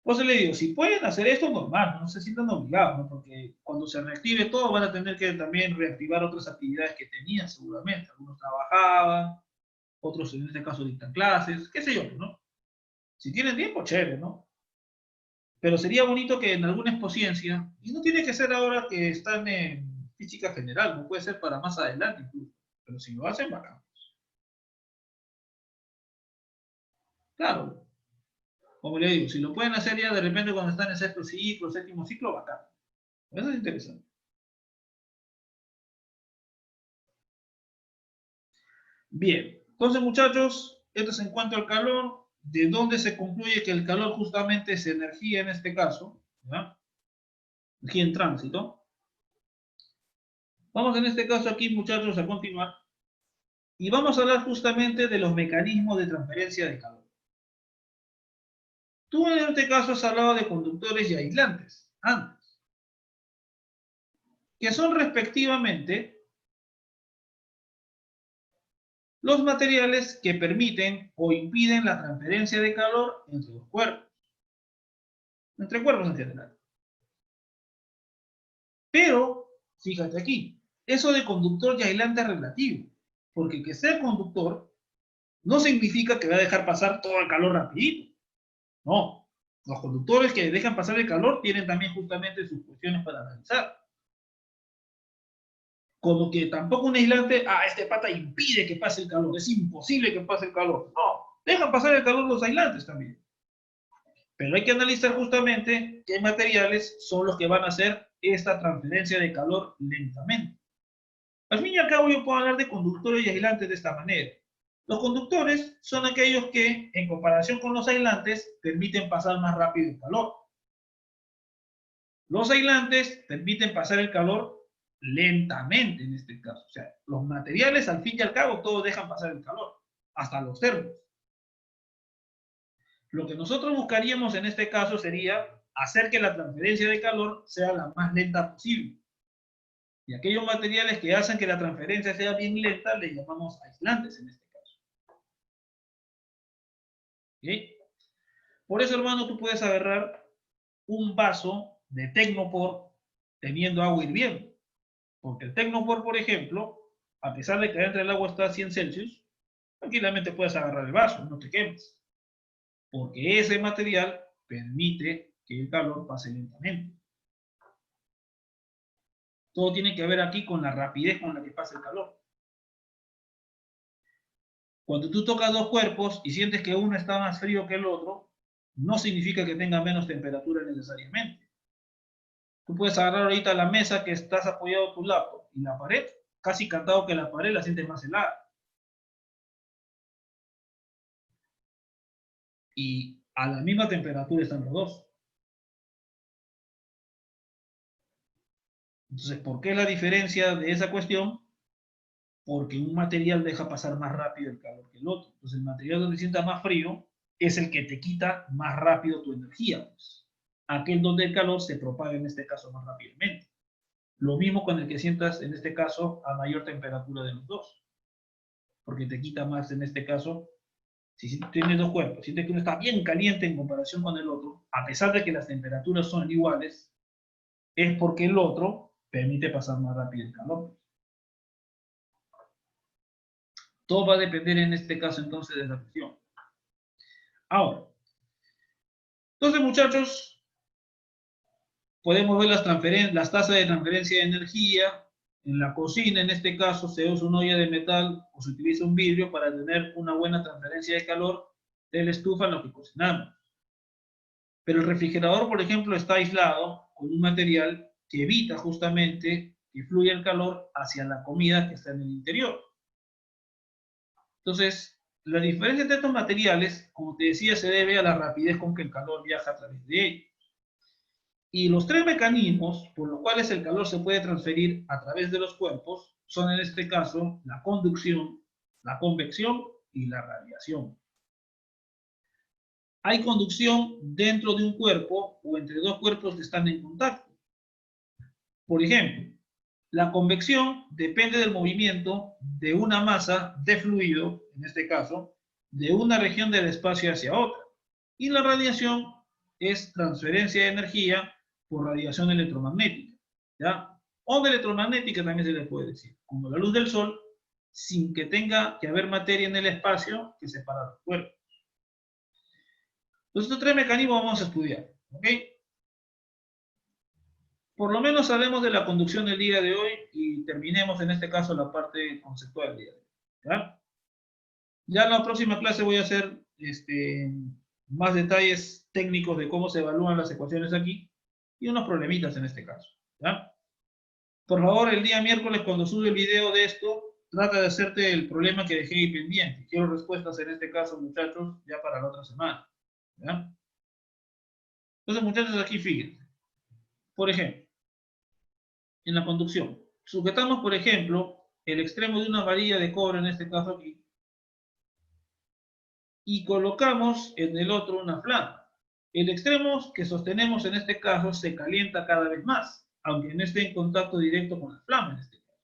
Pues le digo, si pueden hacer esto, normal, no se sientan obligados, ¿no? Porque cuando se reactive todo van a tener que también reactivar otras actividades que tenían seguramente. Algunos trabajaban, otros en este caso dictan clases, qué sé yo, ¿no? Si tienen tiempo, chévere, ¿no? Pero sería bonito que en alguna exposiencia, y no tiene que ser ahora que están en física general, no puede ser para más adelante incluso, pero si lo hacen, bacán. Claro, como le digo, si lo pueden hacer ya de repente cuando están en sexto ciclo, séptimo ciclo, bacán. Eso es interesante. Bien, entonces muchachos, esto es en cuanto al calor, de dónde se concluye que el calor justamente es energía en este caso, ¿ya? Energía en tránsito. Vamos en este caso aquí, muchachos, a continuar y vamos a hablar justamente de los mecanismos de transferencia de calor. Tú en este caso has hablado de conductores y aislantes, antes, que son respectivamente los materiales que permiten o impiden la transferencia de calor entre los cuerpos, entre cuerpos en general. Pero, fíjate aquí, eso de conductor y aislante es relativo, porque que sea conductor no significa que va a dejar pasar todo el calor rapidito. No, los conductores que dejan pasar el calor tienen también justamente sus cuestiones para analizar. Como que tampoco un aislante, este pata impide que pase el calor, es imposible que pase el calor. No, dejan pasar el calor los aislantes también. Pero hay que analizar justamente qué materiales son los que van a hacer esta transferencia de calor lentamente. Al fin y al cabo yo puedo hablar de conductores y aislantes de esta manera. Los conductores son aquellos que, en comparación con los aislantes, permiten pasar más rápido el calor. Los aislantes permiten pasar el calor lentamente en este caso. O sea, los materiales al fin y al cabo todos dejan pasar el calor, hasta los termos. Lo que nosotros buscaríamos en este caso sería hacer que la transferencia de calor sea la más lenta posible. Y aquellos materiales que hacen que la transferencia sea bien lenta le llamamos aislantes en este caso. ¿Okay? Por eso, hermano, tú puedes agarrar un vaso de Tecnopor teniendo agua hirviendo. Porque el Tecnopor, por ejemplo, a pesar de que dentro del agua está a 100 Celsius, tranquilamente puedes agarrar el vaso, no te quemes. Porque ese material permite que el calor pase lentamente. Todo tiene que ver aquí con la rapidez con la que pasa el calor. Cuando tú tocas dos cuerpos y sientes que uno está más frío que el otro, no significa que tenga menos temperatura necesariamente. Tú puedes agarrar ahorita la mesa que estás apoyado tu laptop y la pared, casi cantado que la pared la sientes más helada. Y a la misma temperatura están los dos. Entonces, ¿por qué la diferencia de esa cuestión? Porque un material deja pasar más rápido el calor que el otro. Entonces, el material donde sienta más frío es el que te quita más rápido tu energía. Pues. Aquel donde el calor se propaga en este caso más rápidamente. Lo mismo con el que sientas en este caso a mayor temperatura de los dos. Porque te quita más en este caso. Si tienes dos cuerpos, sientes que uno está bien caliente en comparación con el otro, a pesar de que las temperaturas son iguales, es porque el otro permite pasar más rápido el calor. Todo va a depender en este caso entonces de la presión. Ahora, entonces muchachos, podemos ver las tasas de transferencia de energía. En la cocina, en este caso, se usa una olla de metal o se utiliza un vidrio para tener una buena transferencia de calor de la estufa en lo que cocinamos. Pero el refrigerador, por ejemplo, está aislado con un material que evita justamente que fluya el calor hacia la comida que está en el interior. Entonces, la diferencia entre estos materiales, como te decía, se debe a la rapidez con que el calor viaja a través de ellos. Y los tres mecanismos por los cuales el calor se puede transferir a través de los cuerpos son en este caso la conducción, la convección y la radiación. Hay conducción dentro de un cuerpo o entre dos cuerpos que están en contacto. Por ejemplo, la convección depende del movimiento de una masa de fluido, en este caso, de una región del espacio hacia otra. Y la radiación es transferencia de energía por radiación electromagnética, ¿ya? Onda electromagnética también se le puede decir, como la luz del sol, sin que tenga que haber materia en el espacio que separa los cuerpos. Entonces, estos tres mecanismos vamos a estudiar, ¿ok? Por lo menos sabemos de la conducción del día de hoy y terminemos en este caso la parte conceptual del día de hoy, ¿ya? Ya en la próxima clase voy a hacer más detalles técnicos de cómo se evalúan las ecuaciones aquí y unos problemitas en este caso, ¿ya? Por favor, el día miércoles cuando sube el video de esto, trata de hacerte el problema que dejé ahí pendiente. Quiero respuestas en este caso, muchachos, ya para la otra semana, ¿ya? Entonces, muchachos, aquí fíjense. Por ejemplo, en la conducción, sujetamos, por ejemplo, el extremo de una varilla de cobre, en este caso aquí, y colocamos en el otro una flama. El extremo que sostenemos en este caso se calienta cada vez más, aunque no esté en contacto directo con la flama en este caso.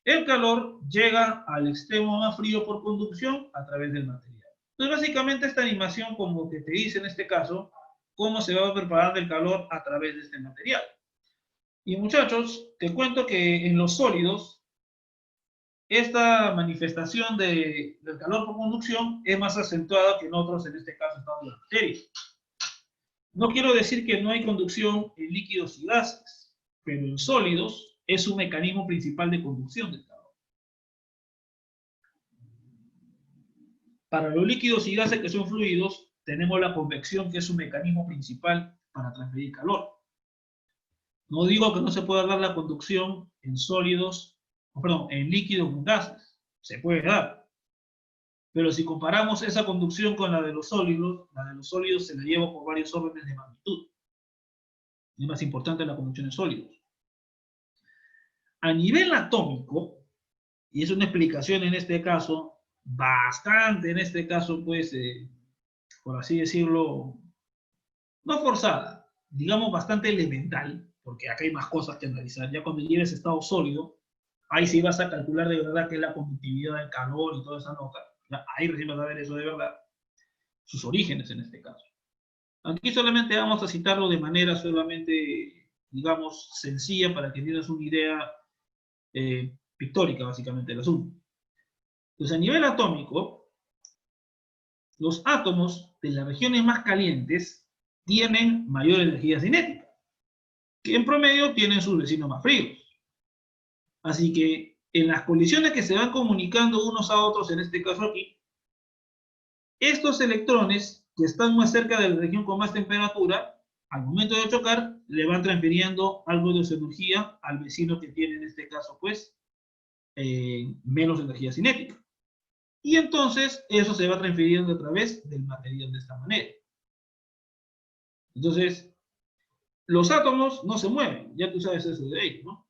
El calor llega al extremo más frío por conducción a través del material. Entonces, básicamente esta animación como que te dice en este caso cómo se va preparando el calor a través de este material. Y muchachos, te cuento que en los sólidos esta manifestación del calor por conducción es más acentuada que en otros, en este caso estado de la materia. No quiero decir que no hay conducción en líquidos y gases, pero en sólidos es un mecanismo principal de conducción del calor. Para los líquidos y gases que son fluidos, tenemos la convección, que es un mecanismo principal para transferir calor. No digo que no se pueda dar la conducción en sólidos, perdón, en líquidos con gases. Se puede dar. Pero si comparamos esa conducción con la de los sólidos se la lleva por varios órdenes de magnitud. Es más importante la conducción en sólidos. A nivel atómico, y es una explicación en este caso, bastante en este caso, pues, por así decirlo, no forzada, digamos bastante elemental, porque acá hay más cosas que analizar. Ya cuando llegues a estado sólido, ahí sí vas a calcular de verdad qué es la conductividad del calor y toda esa nota. Ya, ahí recién vas a ver eso de verdad, sus orígenes en este caso. Aquí solamente vamos a citarlo de manera solamente, digamos, sencilla para que tienes una idea pictórica, básicamente, del asunto. Entonces, a nivel atómico, los átomos de las regiones más calientes tienen mayor energía cinética, que en promedio tienen sus vecinos más fríos. Así que en las colisiones que se van comunicando unos a otros, en este caso aquí, estos electrones que están más cerca de la región con más temperatura, al momento de chocar, le van transfiriendo algo de su energía al vecino que tiene en este caso, pues, menos energía cinética. Y entonces eso se va transfiriendo a través del material de esta manera. Entonces, los átomos no se mueven, ya tú sabes eso de ellos, ¿no?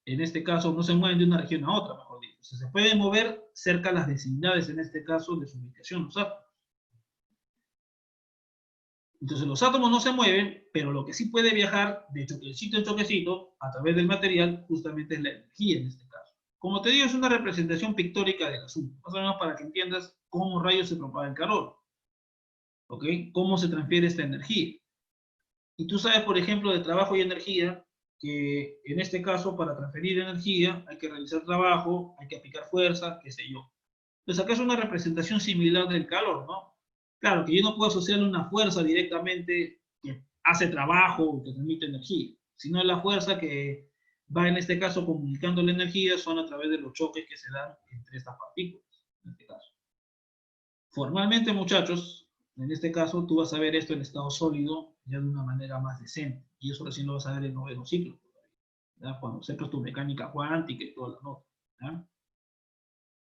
En este caso no se mueven de una región a otra, mejor dicho. O sea, se pueden mover cerca de las vecindades, en este caso, de su ubicación, los átomos. Entonces los átomos no se mueven, pero lo que sí puede viajar de choquecito en choquecito a través del material justamente es la energía en este caso. Como te digo, es una representación pictórica del asunto, más o menos para que entiendas cómo rayos se propaga el calor, ¿ok? Cómo se transfiere esta energía. Y tú sabes, por ejemplo, de trabajo y energía, que en este caso para transferir energía hay que realizar trabajo, hay que aplicar fuerza, qué sé yo. Entonces acá es una representación similar del calor, ¿no? Claro que yo no puedo asociarle una fuerza directamente que hace trabajo o que transmite energía, sino la fuerza que va en este caso comunicando la energía son a través de los choques que se dan entre estas partículas, en este caso. Formalmente, muchachos, en este caso tú vas a ver esto en estado sólido ya de una manera más decente, y eso recién lo vas a ver en noveno ciclo, ¿ya? Cuando sepas tu mecánica cuántica y toda la nota, ¿ya?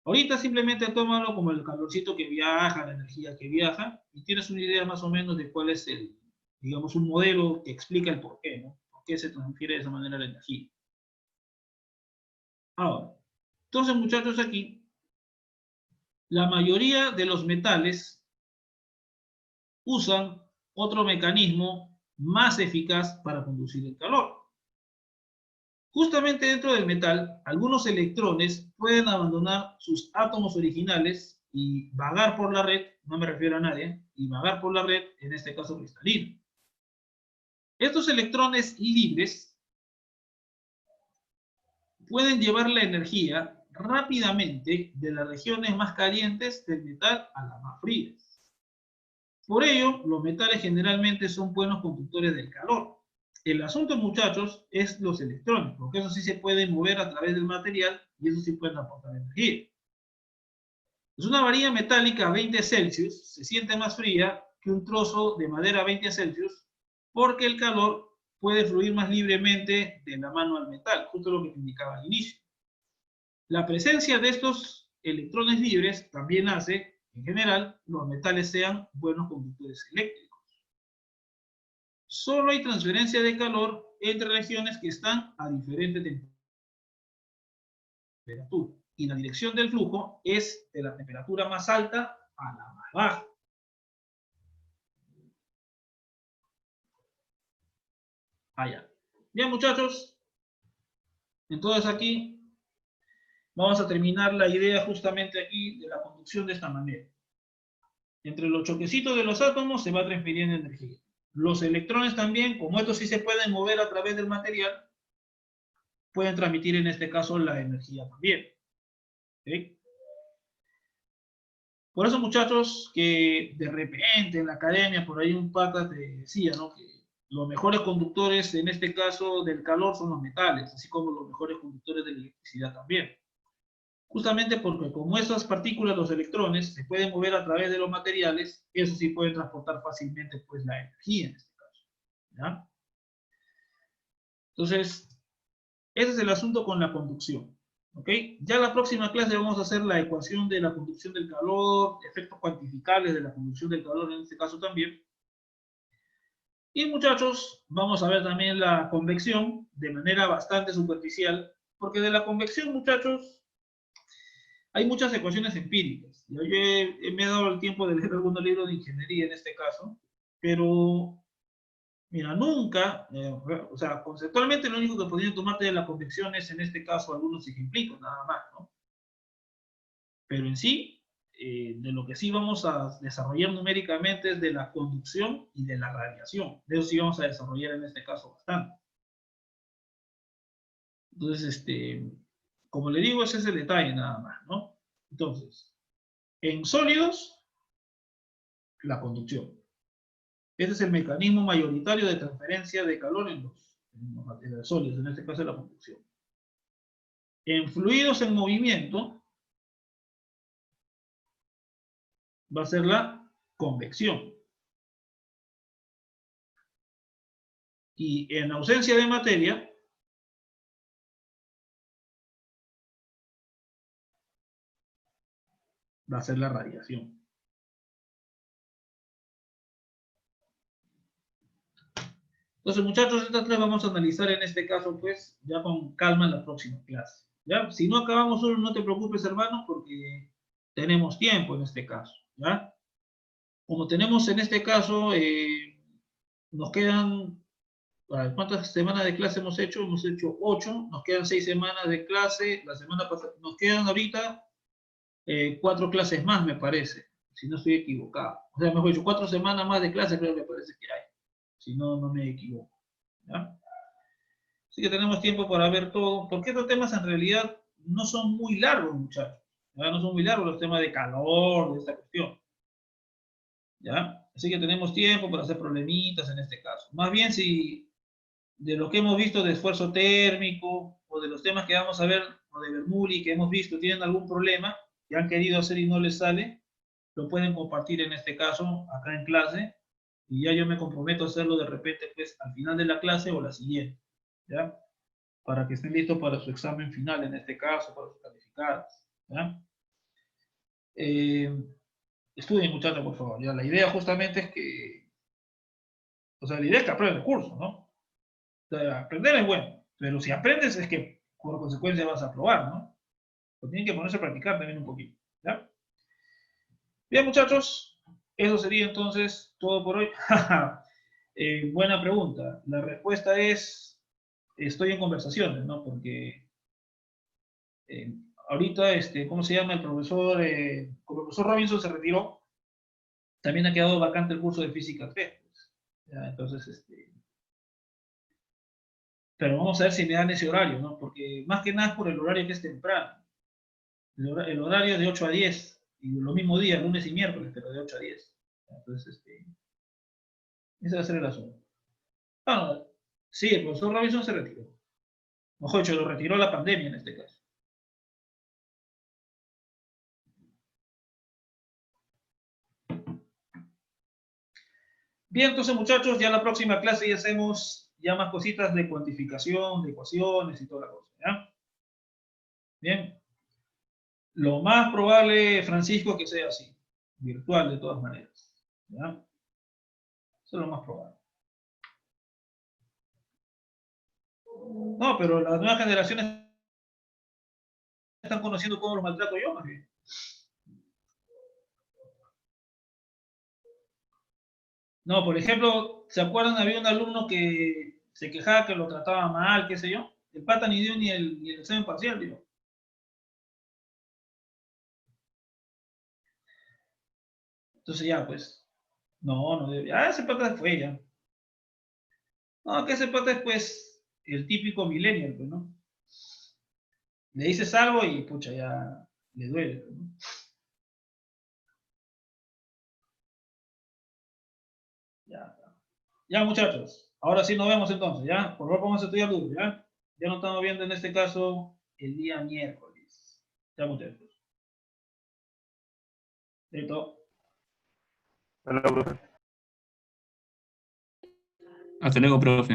Ahorita simplemente tómalo como el calorcito que viaja, la energía que viaja, y tienes una idea más o menos de cuál es el, digamos, un modelo que explica el por qué, ¿no? Por qué se transfiere de esa manera la energía. Ahora, entonces muchachos aquí, la mayoría de los metales usan otro mecanismo más eficaz para conducir el calor. Justamente dentro del metal, algunos electrones pueden abandonar sus átomos originales y vagar por la red, no me refiero a nadie, y vagar por la red, en este caso cristalino. Estos electrones libres pueden llevar la energía rápidamente de las regiones más calientes del metal a las más frías. Por ello, los metales generalmente son buenos conductores del calor. El asunto, muchachos, es los electrones, porque eso sí se puede mover a través del material y eso sí pueden aportar energía. Pues una varilla metálica a 20 Celsius se siente más fría que un trozo de madera a 20 Celsius porque el calor puede fluir más libremente de la mano al metal, justo lo que te indicaba al inicio. La presencia de estos electrones libres también hace, en general, los metales sean buenos conductores eléctricos. Solo hay transferencia de calor entre regiones que están a diferente temperatura. Y la dirección del flujo es de la temperatura más alta a la más baja. Allá. Bien, muchachos. Entonces aquí vamos a terminar la idea justamente aquí de la conducción de esta manera. Entre los choquecitos de los átomos se va transfiriendo energía. Los electrones también, como estos sí se pueden mover a través del material, pueden transmitir en este caso la energía también. ¿Sí? Por eso, muchachos, que de repente en la academia, por ahí un pata te decía, ¿no? Que los mejores conductores, en este caso del calor, son los metales, así como los mejores conductores de la electricidad también. Justamente porque como esas partículas, los electrones, se pueden mover a través de los materiales, eso sí pueden transportar fácilmente pues la energía en este caso. ¿Ya? Entonces, ese es el asunto con la conducción. ¿Ok? Ya en la próxima clase vamos a hacer la ecuación de la conducción del calor, efectos cuantificables de la conducción del calor en este caso también. Y muchachos, vamos a ver también la convección de manera bastante superficial, porque de la convección, muchachos, hay muchas ecuaciones empíricas. Yo me he dado el tiempo de leer algunos libros de ingeniería en este caso, pero mira, nunca, o sea, conceptualmente lo único que podrían tomarte de la convección es en este caso algunos ejemplitos, nada más, ¿no? Pero en sí, de lo que sí vamos a desarrollar numéricamente es de la conducción y de la radiación. De eso sí vamos a desarrollar en este caso bastante. Entonces, como le digo, ese es el detalle nada más, ¿no? Entonces, en sólidos, la conducción. Este es el mecanismo mayoritario de transferencia de calor en los materiales sólidos, en este caso la conducción. En fluidos en movimiento, va a ser la convección. Y en ausencia de materia, va a ser la radiación. Entonces, muchachos, estas tres vamos a analizar en este caso, pues, ya con calma en la próxima clase. ¿Ya? Si no acabamos solo, no te preocupes, hermano, porque tenemos tiempo en este caso. ¿Ya? Como tenemos en este caso, nos quedan, ¿cuántas semanas de clase hemos hecho? Hemos hecho 8, nos quedan 6 semanas de clase, la semana pasada, nos quedan ahorita 4 clases más, me parece, si no estoy equivocado. O sea, mejor dicho, 4 semanas más de clase creo que parece que hay, si no, no me equivoco. ¿Ya? Así que tenemos tiempo para ver todo, porque estos temas en realidad no son muy largos, muchachos. ¿Ya? No son muy largos los temas de calor, de esta cuestión. ¿Ya? Así que tenemos tiempo para hacer problemitas en este caso. Más bien, si de lo que hemos visto de esfuerzo térmico, o de los temas que vamos a ver, o de Bernoulli que hemos visto, tienen algún problema, que han querido hacer y no les sale, lo pueden compartir en este caso, acá en clase, y ya yo me comprometo a hacerlo de repente, pues, al final de la clase o la siguiente, ¿ya? Para que estén listos para su examen final, en este caso, para sus calificadas, ¿ya? Estudien, muchachos, por favor, ¿ya? La idea justamente es que, o sea, la idea es que aprendan el curso, ¿no? O sea, aprender es bueno, pero si aprendes es que por consecuencia vas a probar, ¿no? Pues tienen que ponerse a practicar también un poquito, ¿ya? Bien, muchachos, eso sería entonces todo por hoy. Buena pregunta. La respuesta es, estoy en conversaciones, ¿no? Porque ahorita, ¿cómo se llama? El profesor, como el profesor Robinson se retiró, también ha quedado vacante el curso de física 3. Pues. Ya, entonces, pero vamos a ver si me dan ese horario, ¿no? Porque más que nada es por el horario que es temprano. El horario es de 8 a 10, y lo mismo día, lunes y miércoles, pero de 8 a 10. Entonces, ese va a ser el asunto. Bueno, sí, el profesor Robinson se retiró. Mejor dicho, lo retiró la pandemia en este caso. Bien, entonces muchachos, ya en la próxima clase ya hacemos ya más cositas de cuantificación, de ecuaciones y toda la cosa. ¿Ya? Bien. Lo más probable, Francisco, que sea así. Virtual de todas maneras. ¿Ya? Eso es lo más probable. No, pero las nuevas generaciones están conociendo cómo los maltrato yo, más bien. No, por ejemplo, ¿se acuerdan? Había un alumno que se quejaba que lo trataba mal, qué sé yo. El pata ni dio ni el examen parcial, digo. Entonces ya, pues, no debe. Ah, ese pata fue ya. No, que ese pata es, pues, el típico millennial, pues, ¿no? Le dices algo y, pucha, ya le duele, pues, ¿no? Ya, ya, muchachos. Ahora sí nos vemos entonces, ¿ya? Por favor, vamos a estudiar duro, ¿ya? Ya nos estamos viendo en este caso el día miércoles. Ya, muchachos. Listo. Hasta luego, profe. Hasta luego, profe.